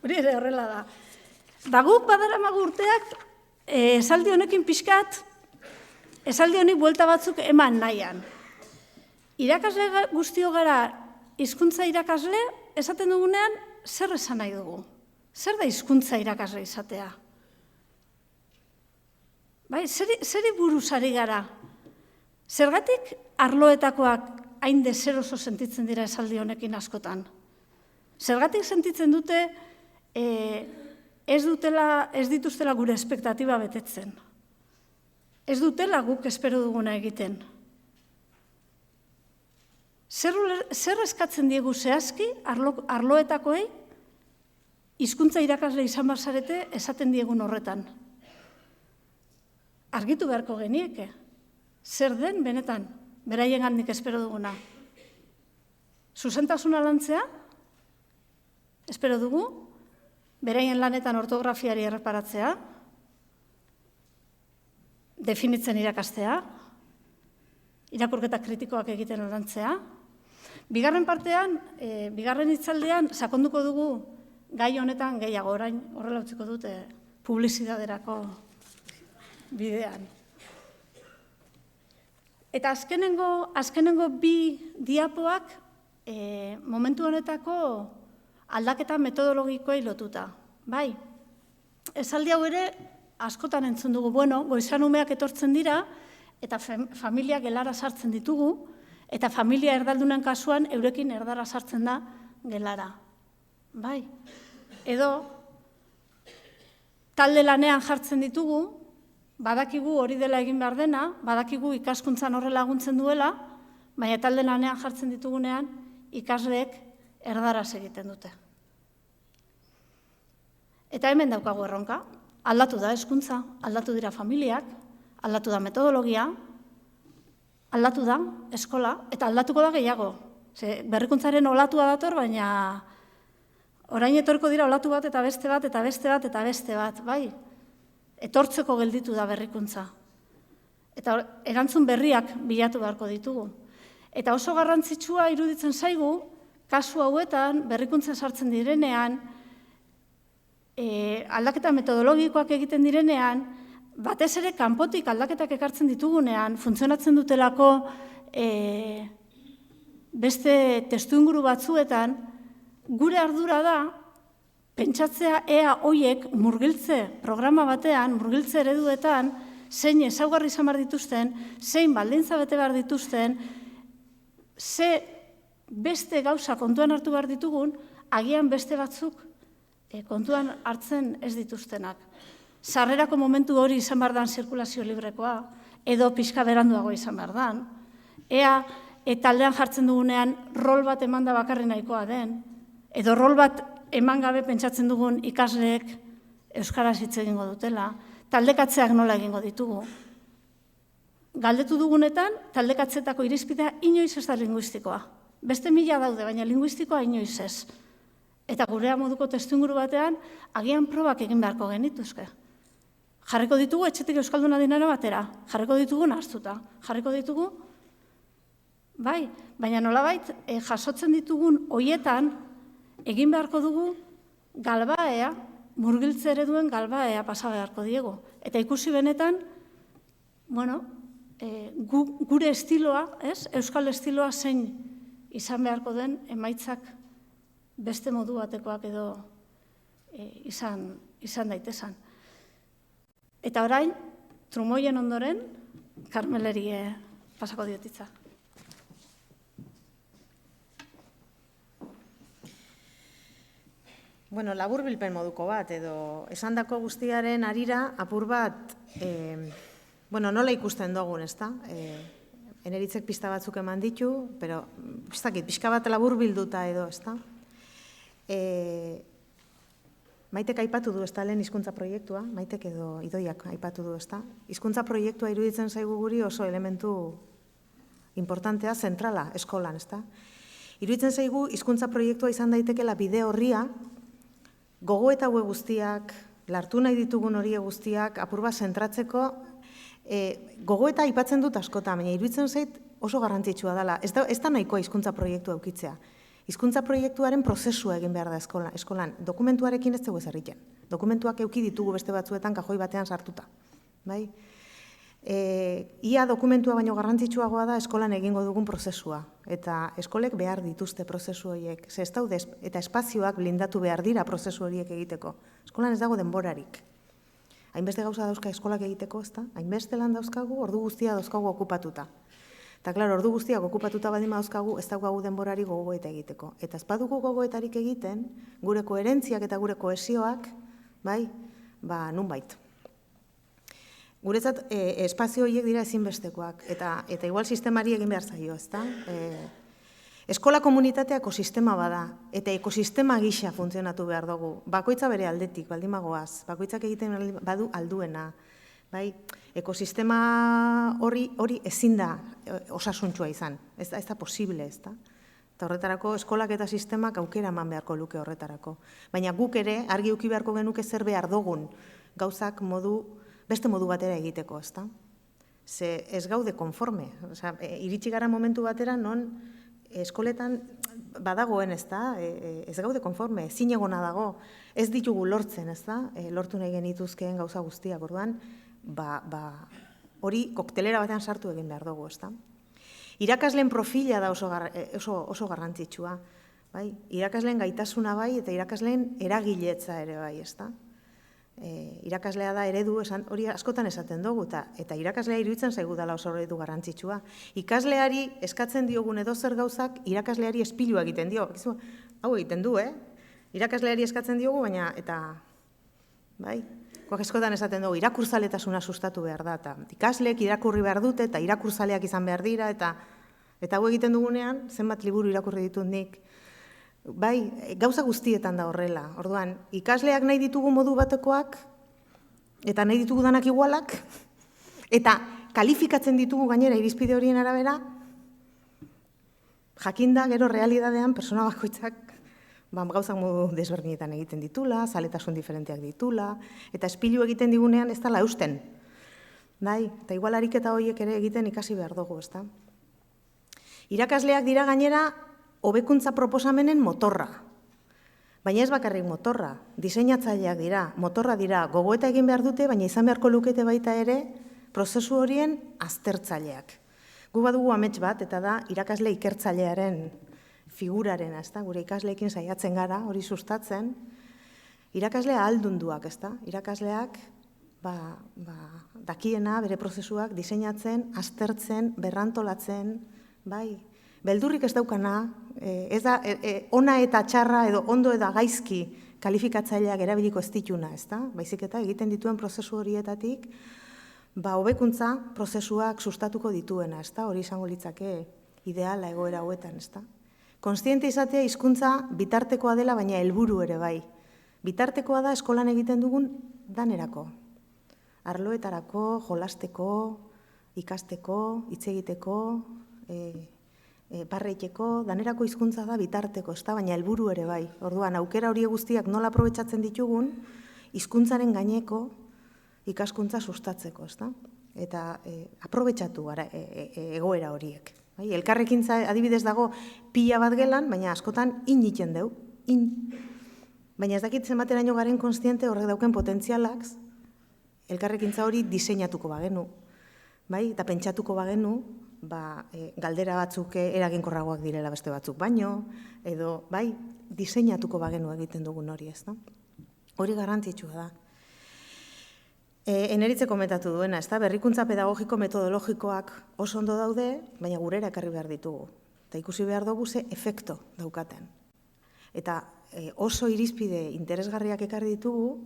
Hori ere horrela da. Guk badaramagu urteak, esaldi honekin pixkat, esaldi honik buelta batzuk eman nahian. Irakasle guztio gara hizkuntza irakasle, esaten dugunean, zer esan nahi dugu? Zer da hizkuntza irakasle izatea? Bai, zeri buruz ari gara? Zergatik arloetakoak hain deseroso sentitzen dira esaldi honekin askotan? Zergatik sentitzen dute ez dituztela gure espektatiba betetzen? Ez dutela guk espero duguna egiten? Zer eskatzen diegu zehazki arloetakoei hizkuntza irakasle izan bazarete esaten diegun horretan? Argitu beharko genieke. Zer den benetan beraiengandik espero duguna? Zuzentasuna lantzea? Espero dugu? Beraien lanetan ortografiari erreparatzea? Definitzen irakastea? Irakurketa kritikoak egiten lantzea? Bigarren partean, bigarren hitzaldean, sakonduko dugu gai honetan gehiago, orain horrela utziko dute publizidaderako bidean. Eta azkenengo bi diapoak momentu honetako aldaketa metodologikoei lotuta. Bai, esaldi hau ere askotan entzun dugu, goizan umeak etortzen dira, eta familia gelara sartzen ditugu, eta familia erdaldunen kasuan eurekin erdara sartzen da gelara. Bai, edo talde lanean jartzen ditugu, badakigu hori dela egin behar dena, badakigu ikaskuntzan horrela laguntzen duela, baina talde lanean jartzen ditugunean ikasleek erdaraz egiten dute. Eta hemen daukagu erronka, aldatu da hezkuntza, aldatu dira familiak, aldatu da metodologia, aldatu da eskola, eta aldatuko da gehiago. Berrikuntzaren olatua dator, baina orain etorko dira olatu bat, eta beste bat, eta beste bat, eta beste bat, bai? Etortzeko gelditu da berrikuntza. Eta erantzun berriak bilatu beharko ditugu. Eta oso garrantzitsua iruditzen zaigu, kasu hauetan, berrikuntzan sartzen direnean, aldaketa metodologikoak egiten direnean, batez ere kanpotik aldaketak ekartzen ditugunean, funtzionatzen dutelako beste testuinguru batzuetan, gure ardura da, pentsatzea ea hoiek murgiltze programa batean, murgiltze ereduetan, zein ezaugarri izan behar dituzten, zein baldintza bete behar dituzten, ze beste gauza kontuan hartu behar ditugun, agian beste batzuk kontuan hartzen ez dituztenak. Sarrerako momentu hori izan behar dan zirkulazio librekoa, edo pixka beranduago izan behar dan, ea taldean jartzen dugunean rol bat eman da bakarri nahikoa den, edo rol bat eman gabe pentsatzen dugun ikasleek euskaraz hitz egingo dutela, taldekatzeak nola egingo ditugu. Galdetu dugunetan, taldekatzetako irizpidea inoiz ez da linguistikoa. Beste 1000 daude, baina linguistikoa inoiz ez. Eta gurea moduko testuinguru batean, agian probak egin beharko genituzke. Jarriko ditugu etxetik euskalduna dinara batera, jarriko ditugu nahaztuta, jarriko ditugu, bai, baina nolabait jasotzen ditugun hoietan, egin beharko dugu galbaea, murgiltze ereduen galbaea pasa beharko diegu. Eta ikusi benetan, gure estiloa, euskal estiloa zein izan beharko den emaitzak beste modu batekoak edo izan daitezan. Eta orain, trumoien ondoren, Karmeleri pasako diotitza. Laburbilpen moduko bat, edo esandako guztiaren harira apur bat, nola ikusten dugun, ezta? Eneritzek pista batzuk eman ditu, pero pixka bat laburbilduta edo, ezta? Maitek aipatu du, ezta, lehen hizkuntza proiektua, Maitek edo Idoiak aipatu du, ezta? Hizkuntza proiektua iruditzen zaigu guri oso elementu importantea, zentrala, eskolan, ezta? Iruditzen zaigu, hizkuntza proiektua izan daitekela bide horria, gogoeta hauek guztiak, lartu nahi ditugun horiek guztiak, apur bat zentratzeko, gogoeta aipatzen dut askotan, baina iruditzen zait oso garrantzitsua dela. Ez da nahikoa hizkuntza proiektua eukitzea. Hizkuntza proiektuaren prozesua egin behar da eskolan. Dokumentuarekin ez dugu ez egiten. Dokumentuak euki ditugu beste batzuetan kajoi batean sartuta. Bai? Ia dokumentua baino garrantzitsuagoa da eskolan egingo dugun prozesua. Eta eskolek behar dituzte prozesu horiek. Ze ez daude eta espazioak blindatu behar dira prozesu horiek egiteko. Eskolan ez dago denborarik. Hainbeste gauza dauzka eskolak egiteko, ezta? Hainbeste lan dauzkagu, ordu guztia dauzkagu okupatuta. Eta, klaro, ordu guztiak okupatuta badima dauzkagu, ez daukagu denborari gogoeta egiteko. Eta ez badugu gogoetarik egiten, gure koherentziak eta gure kohesioak, bai, nunbait. Guretzat, espazio horiek dira ezinbestekoak, eta igual sistemari egin behar zaio, ezta? Eskola komunitatea ekosistema bada, eta ekosistema gisa funtzionatu behar dugu. Bakoitza bere aldetik, baldin bagoaz, bakoitzak egiten badu alduena. Bai, ekosistema hori ezin da osasuntsua izan, ez da posible, ez da? Eta horretarako eskolak eta sistemak aukera eman beharko luke horretarako. Baina guk ere argi uki beharko genuke zer behar dugun gauzak beste modu batera egiteko, ez da? Ze ez gaude konforme, iritsi gara momentu batera non eskoletan badagoen, ez da? Ez gaude konforme, ezin egona dago, ez ditugu lortzen, ez da? Lortu nahi genituzkeen gauza guztiak, orduan, hori koktelera batean sartu egin behar dugu, ez da? Irakasleen profila da oso garrantzitsua, bai? Irakasleen gaitasuna bai eta irakasleen eragiletza ere bai, ez da? Irakaslea da eredu, hori askotan esaten dugu, eta irakaslea iruditzen zaigu dela oso eredu garrantzitsua. Ikasleari eskatzen diogun edozer gauzak irakasleari espilua egiten dio. Hau egiten du, Irakasleari eskatzen diogu, baina, eta, bai? Askotan esaten dugu, irakurzaletasuna sustatu behar da, eta ikasleek irakurri behar dute, eta irakurzaleak izan behar dira, eta hau egiten dugunean, zenbat liburu irakurri ditut nik. Bai, gauza guztietan da horrela. Orduan, ikasleak nahi ditugu modu batekoak, eta nahi ditugu danak igualak, eta kalifikatzen ditugu gainera irizpide horien arabera, jakinda gero realidadean persona bakoitzak gauzak modu desberdinetan egiten ditula, zaletasun diferenteak ditula, eta espilu egiten digunean ez dela eusten. Bai, eta igual ariketa horiek ere egiten ikasi behar dugu, ez da? Irakasleak dira gainera hobekuntza proposamenen motorra. Baina ez bakarrik motorra, diseinatzaileak dira, motorra dira, gogoeta egin behar dute, baina izan beharko lukete baita ere prozesu horien aztertzaileak. Gu badugu amets bat, eta da irakasle ikertzailearen figuraren, ez da, gure ikasleekin saiatzen gara, hori sustatzen, irakaslea ahaldunduak, ez da, irakasleak dakiena, bere prozesuak diseinatzen, aztertzen, berrantolatzen, bai, beldurrik ez daukana, ez da, ona eta txarra edo ondo eta gaizki kalifikatzaileak erabiliko ez dituna, ez da, baizik eta egiten dituen prozesu horietatik, hobekuntza prozesuak sustatuko dituena, ez da, hori izango litzake ideala egoera hauetan, ez da. Kontziente izatea hizkuntza bitartekoa dela, baina helburu ere bai. Bitartekoa da eskolan egiten dugun danerako. Arloetarako, jolasteko, ikasteko, hitz egiteko, barreiteko, danerako hizkuntza da bitarteko, ez da, baina helburu ere bai. Orduan, aukera hori guztiak nola aprobetxatzen ditugun, hizkuntzaren gaineko ikaskuntza sustatzeko, ez da? Eta aprobetxatu egoera horiek. Elkarrekintza adibidez dago pila bat gelan, baina askotan egiten dugu. Baina ez dakit zenbateraino garen kontziente horrek dauken potentzialak, elkarrekintza hori diseinatuko bagenu. Eta pentsatuko bagenu, galdera batzuk eraginkorragoak direla beste batzuk baino, edo diseinatuko bagenu egiten dugun hori, ez da? Hori garrantzitsua da. Eneritze komentatu duena, ez da, berrikuntza pedagogiko metodologikoak oso ondo daude, baina gurera ekarri behar ditugu. Eta ikusi behar dugu ze efekto daukaten. Eta oso irizpide interesgarriak ekarri ditugu,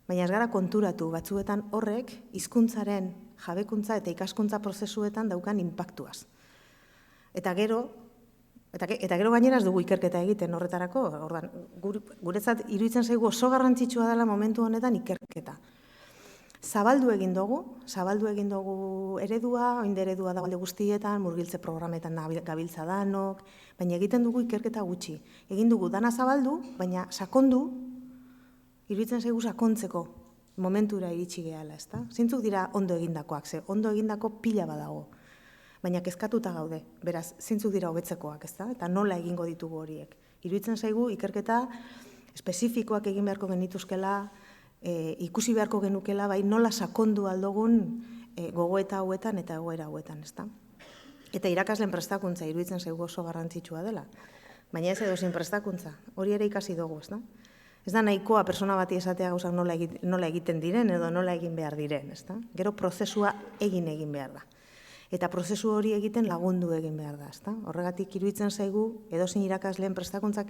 baina ez gara konturatu batzuetan horrek hizkuntzaren jabekuntza eta ikaskuntza prozesuetan daukan inpaktuaz. Eta gero gainera ez dugu ikerketa egiten horretarako, guretzat iruditzen zaigu oso garrantzitsua dela momentu honetan ikerketa. Zabaldu egin dugu eredua, oinde eredua dago alde guztietan, murgiltze programetan gabiltza danok, baina egiten dugu ikerketa gutxi. Egin dugu dana zabaldu, baina sakondu, iruditzen zaigu sakontzeko momentura iritsi gehala, ezta? Zeintzuk dira ondo egindakoak, ze ondo egindako pila badago, baina kezkatuta gaude, beraz, zeintzuk dira hobetzekoak, ezta? Eta nola egingo ditugu horiek. Iruditzen zaigu ikerketa espezifikoak egin beharko genituzkela, ikusi beharko genukela, bai nola sakondu aldogun gogoeta hauetan eta egoera hauetan, ezta? Eta irakasleen prestakuntza iruditzen zaigu oso garrantzitsua dela, baina ez edozein prestakuntza, hori ere ikasi dugu, ezta? Ez da nahikoa persona bati esatea gauzak nola egiten diren edo nola egin behar diren, ezta? Gero prozesua egin behar da. Eta prozesu hori egiten lagundu egin behar da, ezta? Horregatik iruditzen zaigu edozein irakasleen prestakuntzak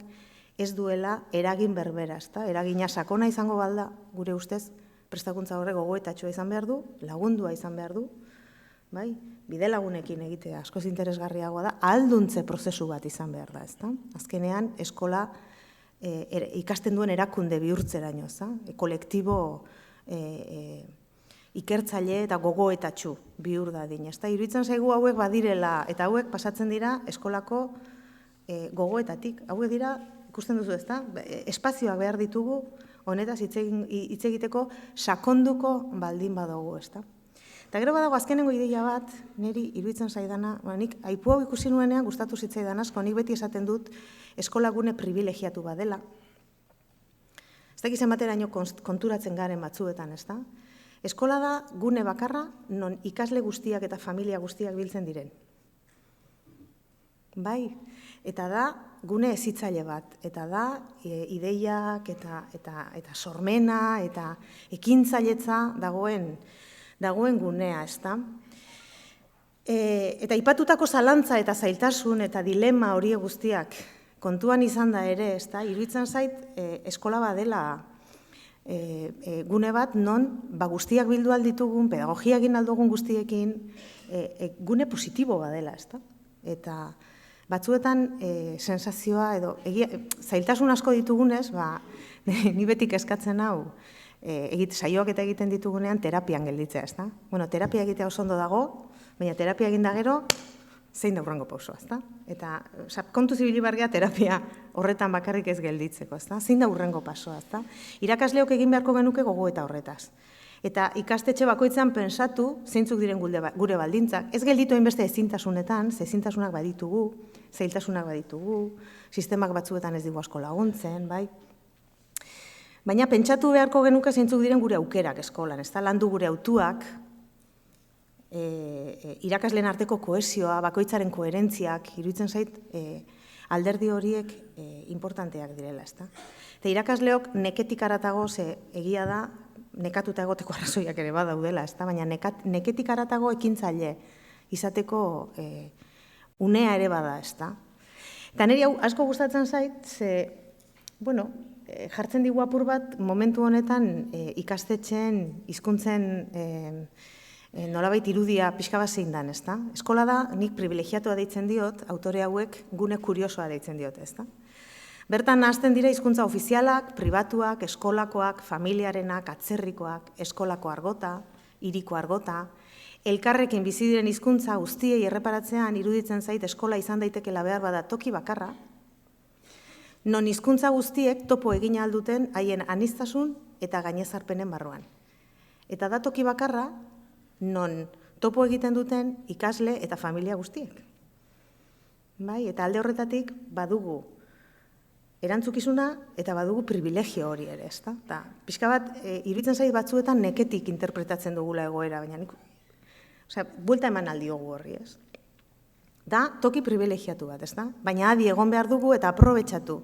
ez duela eragin berbera, ezta? Eragina sakona izango balda, gure ustez, prestakuntza horre gogoetatxoa izan behar du, lagundua izan behar du, bai? Bide lagunekin egitea askoz interesgarriagoa da, ahalduntze prozesu bat izan behar da, ezta? Azkenean, eskola ikasten duen erakunde bihurtzeraino, ezta? Kolektibo ikertzaile eta gogoetatxu bihur dadin, ezta? Iruditzen zaigu hauek badirela, eta hauek pasatzen dira eskolako gogoetatik, hauek dira, ikusten duzu, ezta? Espazioak behar ditugu, honetaz hitz egiteko sakonduko baldin badugu, ezta? Eta gero badago azkenengo ideia bat, niri iruditzen zaidana, nik aipu hau ikusi nuenean gustatu zitzaidan asko, nik beti esaten dut eskolagune privilegiatu badela. Ez dakiz emateraino konturatzen garen batzuetan, ezta? Eskola da gune bakarra non ikasle guztiak eta familia guztiak biltzen diren. Bai, eta da gune hezitzaile bat, eta da ideiak eta sormena eta ekintzailetza dagoen gunea, ezta? Eta aipatutako zalantza eta zailtasun eta dilema hori guztiak kontuan izan da ere, ezta? Iruditzen zait eskola badela gune bat non guztiak bildu alditugun, pedagogia egin aldugun guztiekin, gune positibo badela, ezta? Eta batzuetan sensazioa edo zailtasun asko ditugunez, ni betik eskatzen hau, saioak eta egiten ditugunean terapian gelditzea, ezta? Bueno, terapia egitea oso ondo dago, baina terapia egin da gero, zein da hurrengo pausoa, ezta? Eta kontu zibili bargea terapia horretan bakarrik ez gelditzeko, ezta? Zein da hurrengo pasoa, ezta? Irakasleok egin beharko genuke gogoeta horretaz. Eta ikastetxe bakoitzean pensatu zeintzuk diren gure baldintzak. Ez gelditu hainbeste ezintasunetan, ezintasunak baditugu, zailtasunak baditugu, sistemak batzuetan ez digu asko laguntzen, bai? Baina pentsatu beharko genuke zeintzuk diren gure aukerak eskolan, ezta? Landu gure hautuak, irakasleen arteko kohesioa, bakoitzaren koherentziak, iruditzen zait alderdi horiek importanteak direla, ezta? Eta irakasleok neketik haratago, ze egia da, nekatuta egoteko arrazoiak ere badaudela, ezta? Baina neketik haratago ekintzaile izateko unea ere bada, ezta? Eta niri hau asko gustatzen zait, ze, bueno, jartzen digu apur bat momentu honetan ikastetxeen, hizkuntzen nolabait irudia pixka bat zein dan, ezta? Eskola da, nik privilegiatua deitzen diot, autore hauek gune kuriosoa deitzen diot, ezta? Bertan nahazten dira hizkuntza ofizialak, pribatuak, eskolakoak, familiarenak, atzerrikoak, eskolako argota, hiriko argota, elkarrekin bizi diren hizkuntza guztiei erreparatzean iruditzen zait eskola izan daitekela behar bada toki bakarra, non hizkuntza guztiek topo egin alduten haien aniztasun eta gainezarpenen barruan. Eta da toki bakarra, non topo egiten duten ikasle eta familia guztiek. Bai, eta alde horretatik badugu erantzukizuna eta badugu privilegio hori ere, ezta? Ta pixka bat iruditzen zait batzuetan neketik interpretatzen dugula egoera, baina nik, buelta eman aldiogu horri, ez? Da toki privilegiatu bat, ezta? Baina adi egon behar dugu eta aprobetxatu.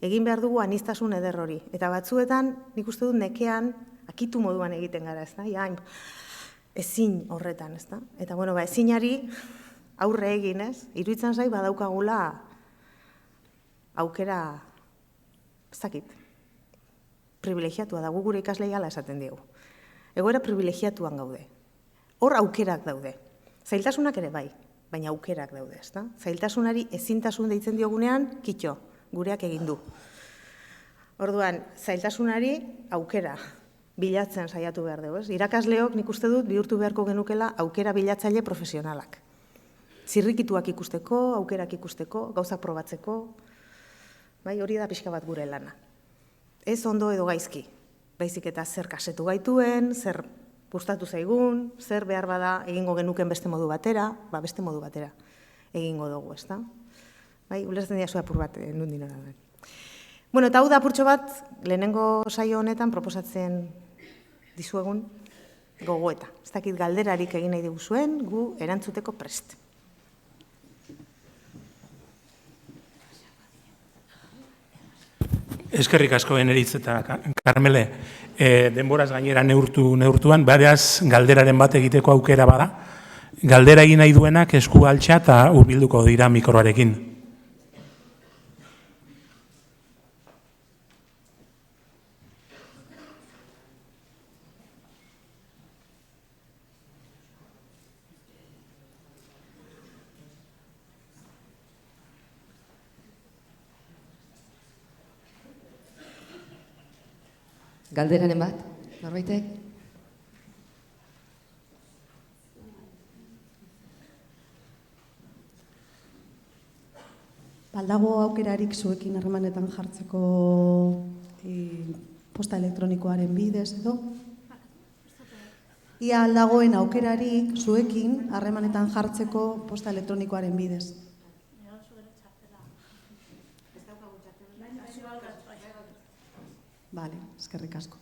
Egin behar dugu aniztasun eder hori. Eta batzuetan, nik uste dut nekean, akitu moduan egiten gara, ezta? Ja, ezin horretan, ezta? Eta, bueno, ezinari aurre egin, ez? Iruditzen zait badaukagula aukera, ez dakit, privilegiatua da, gure ikaslei hala esaten digu. Egoera privilegiatuan gaude. Hor aukerak daude. Zailtasunak ere bai, baina aukerak daude, ezta? Zailtasunari ezintasun deitzen diogunean, gureak egin du. Orduan, zailtasunari aukera bilatzen saiatu behar dugu, ez? Irakasleok nik uste dut bihurtu beharko genukela aukera bilatzaile profesionalak. Zirrikituak ikusteko, aukerak ikusteko, gauzak probatzeko, bai, hori da pixka bat gure lana. Ez ondo edo gaizki, baizik eta zer kasetu gaituen, zer gustatu zaigun, zer behar bada egingo genuken beste modu batera, beste modu batera egingo dugu, ezta? Bai, ulertzen dira apur bat, nundin hori da. Bueno, eta hau da apurtxo bat, lehenengo saio honetan proposatzen dizuegun gogoeta. Ez dakit galderarik egin nahi diguzuen, gu erantzuteko prest. Eskerrik asko Eneritz eta Karmele, denboraz gainera neurtuan, beraz galderaren bat egiteko aukera bada. Galdera egin nahi duenak esku altxa eta hurbilduko dira mikroarekin. Galderaren bat, norbaitek? Baldago aukerarik zuekin harremanetan jartzeko posta elektronikoaren bidez edo? Ia aldagoen aukerarik zuekin harremanetan jartzeko posta elektronikoaren bidez. Bale, eskerrik asko.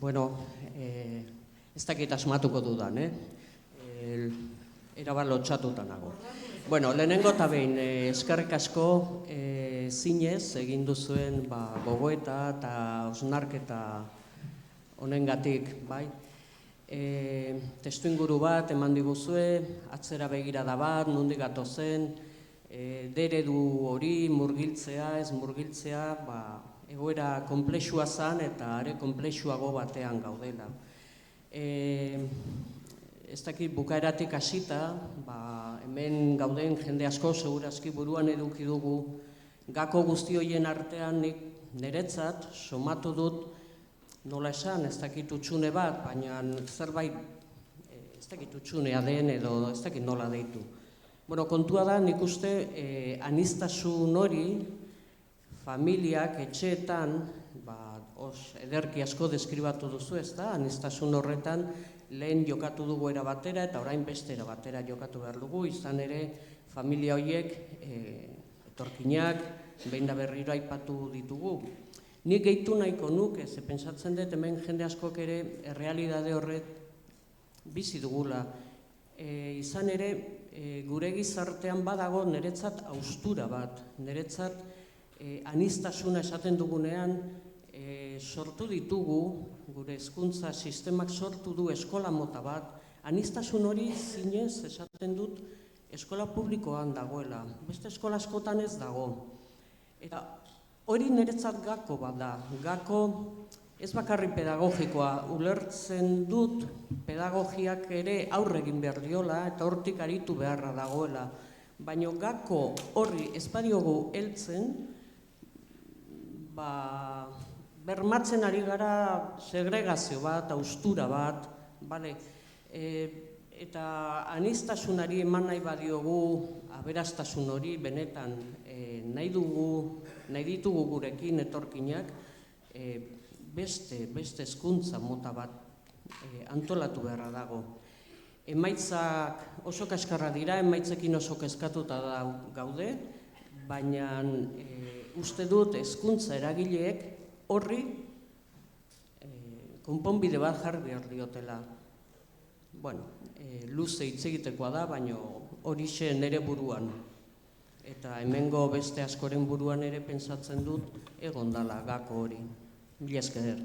Bueno, ez dakit asmatuko dudan, erabat lotxatuta nago. Bueno, lehenengo eta behin, eskerrik asko zinez egin duzuen gogoeta eta osnarketa honengatik, bai. Testuinguru bat eman diguzue, atzera begirada bat, nondik gatozen, deredu hori murgiltzea, ez murgiltzea, egoera konplexua zen eta are konplexuago batean gaudela. Ez dakit bukaeratik hasita, hemen gauden jende asko segurazki buruan eduki dugu gako guzti horien artean nik niretzat somatu dut nola esan, ez dakit utxune bat, baina zerbait ez dakit utxunea den edo ez dakit nola deitu. Bueno, kontua da nik uste aniztasun hori familiak etxeetan ederki asko deskribatu duzu, ez da, aniztasun horretan lehen jokatu dugu era batera eta orain beste era batera jokatu behar dugu, izan ere familia horiek etorkinak behin da berriro aipatu ditugu. Nik gehitu nahiko nuke, ze pentsatzen dut hemen jende askok ere errealidade horret bizi dugula. Izan ere gure gizartean badago niretzat haustura bat, niretzat aniztasuna esaten dugunean sortu ditugu, gure hezkuntza sistemak sortu du eskola mota bat, aniztasun hori zinez esaten dut eskola publikoan dagoela, beste eskola askotan ez dago. Eta hori niretzat gako bat da, gako ez bakarri pedagogikoa, ulertzen dut pedagogiak ere aurre egin behar diola eta hortik aritu beharra dagoela, baina gako horri ez badiogu heltzen, bermatzen ari gara segregazio bat, haustura bat, eta aniztasunari eman nahi badiogu aberastasun hori benetan nahi ditugu gurekin etorkinak beste hezkuntza mota bat antolatu beharra dago. Emaitzak oso kaskarra dira, emaitzekin oso kezkatuta gaude, baina uste dut hezkuntza eragileek horri konponbide bat jarri behar diotela. Bueno, luze hitz egitekoa da, baina horixe nire buruan. Eta hemengo beste askoren buruan ere pentsatzen dut egon dala gako hori. Mila esker.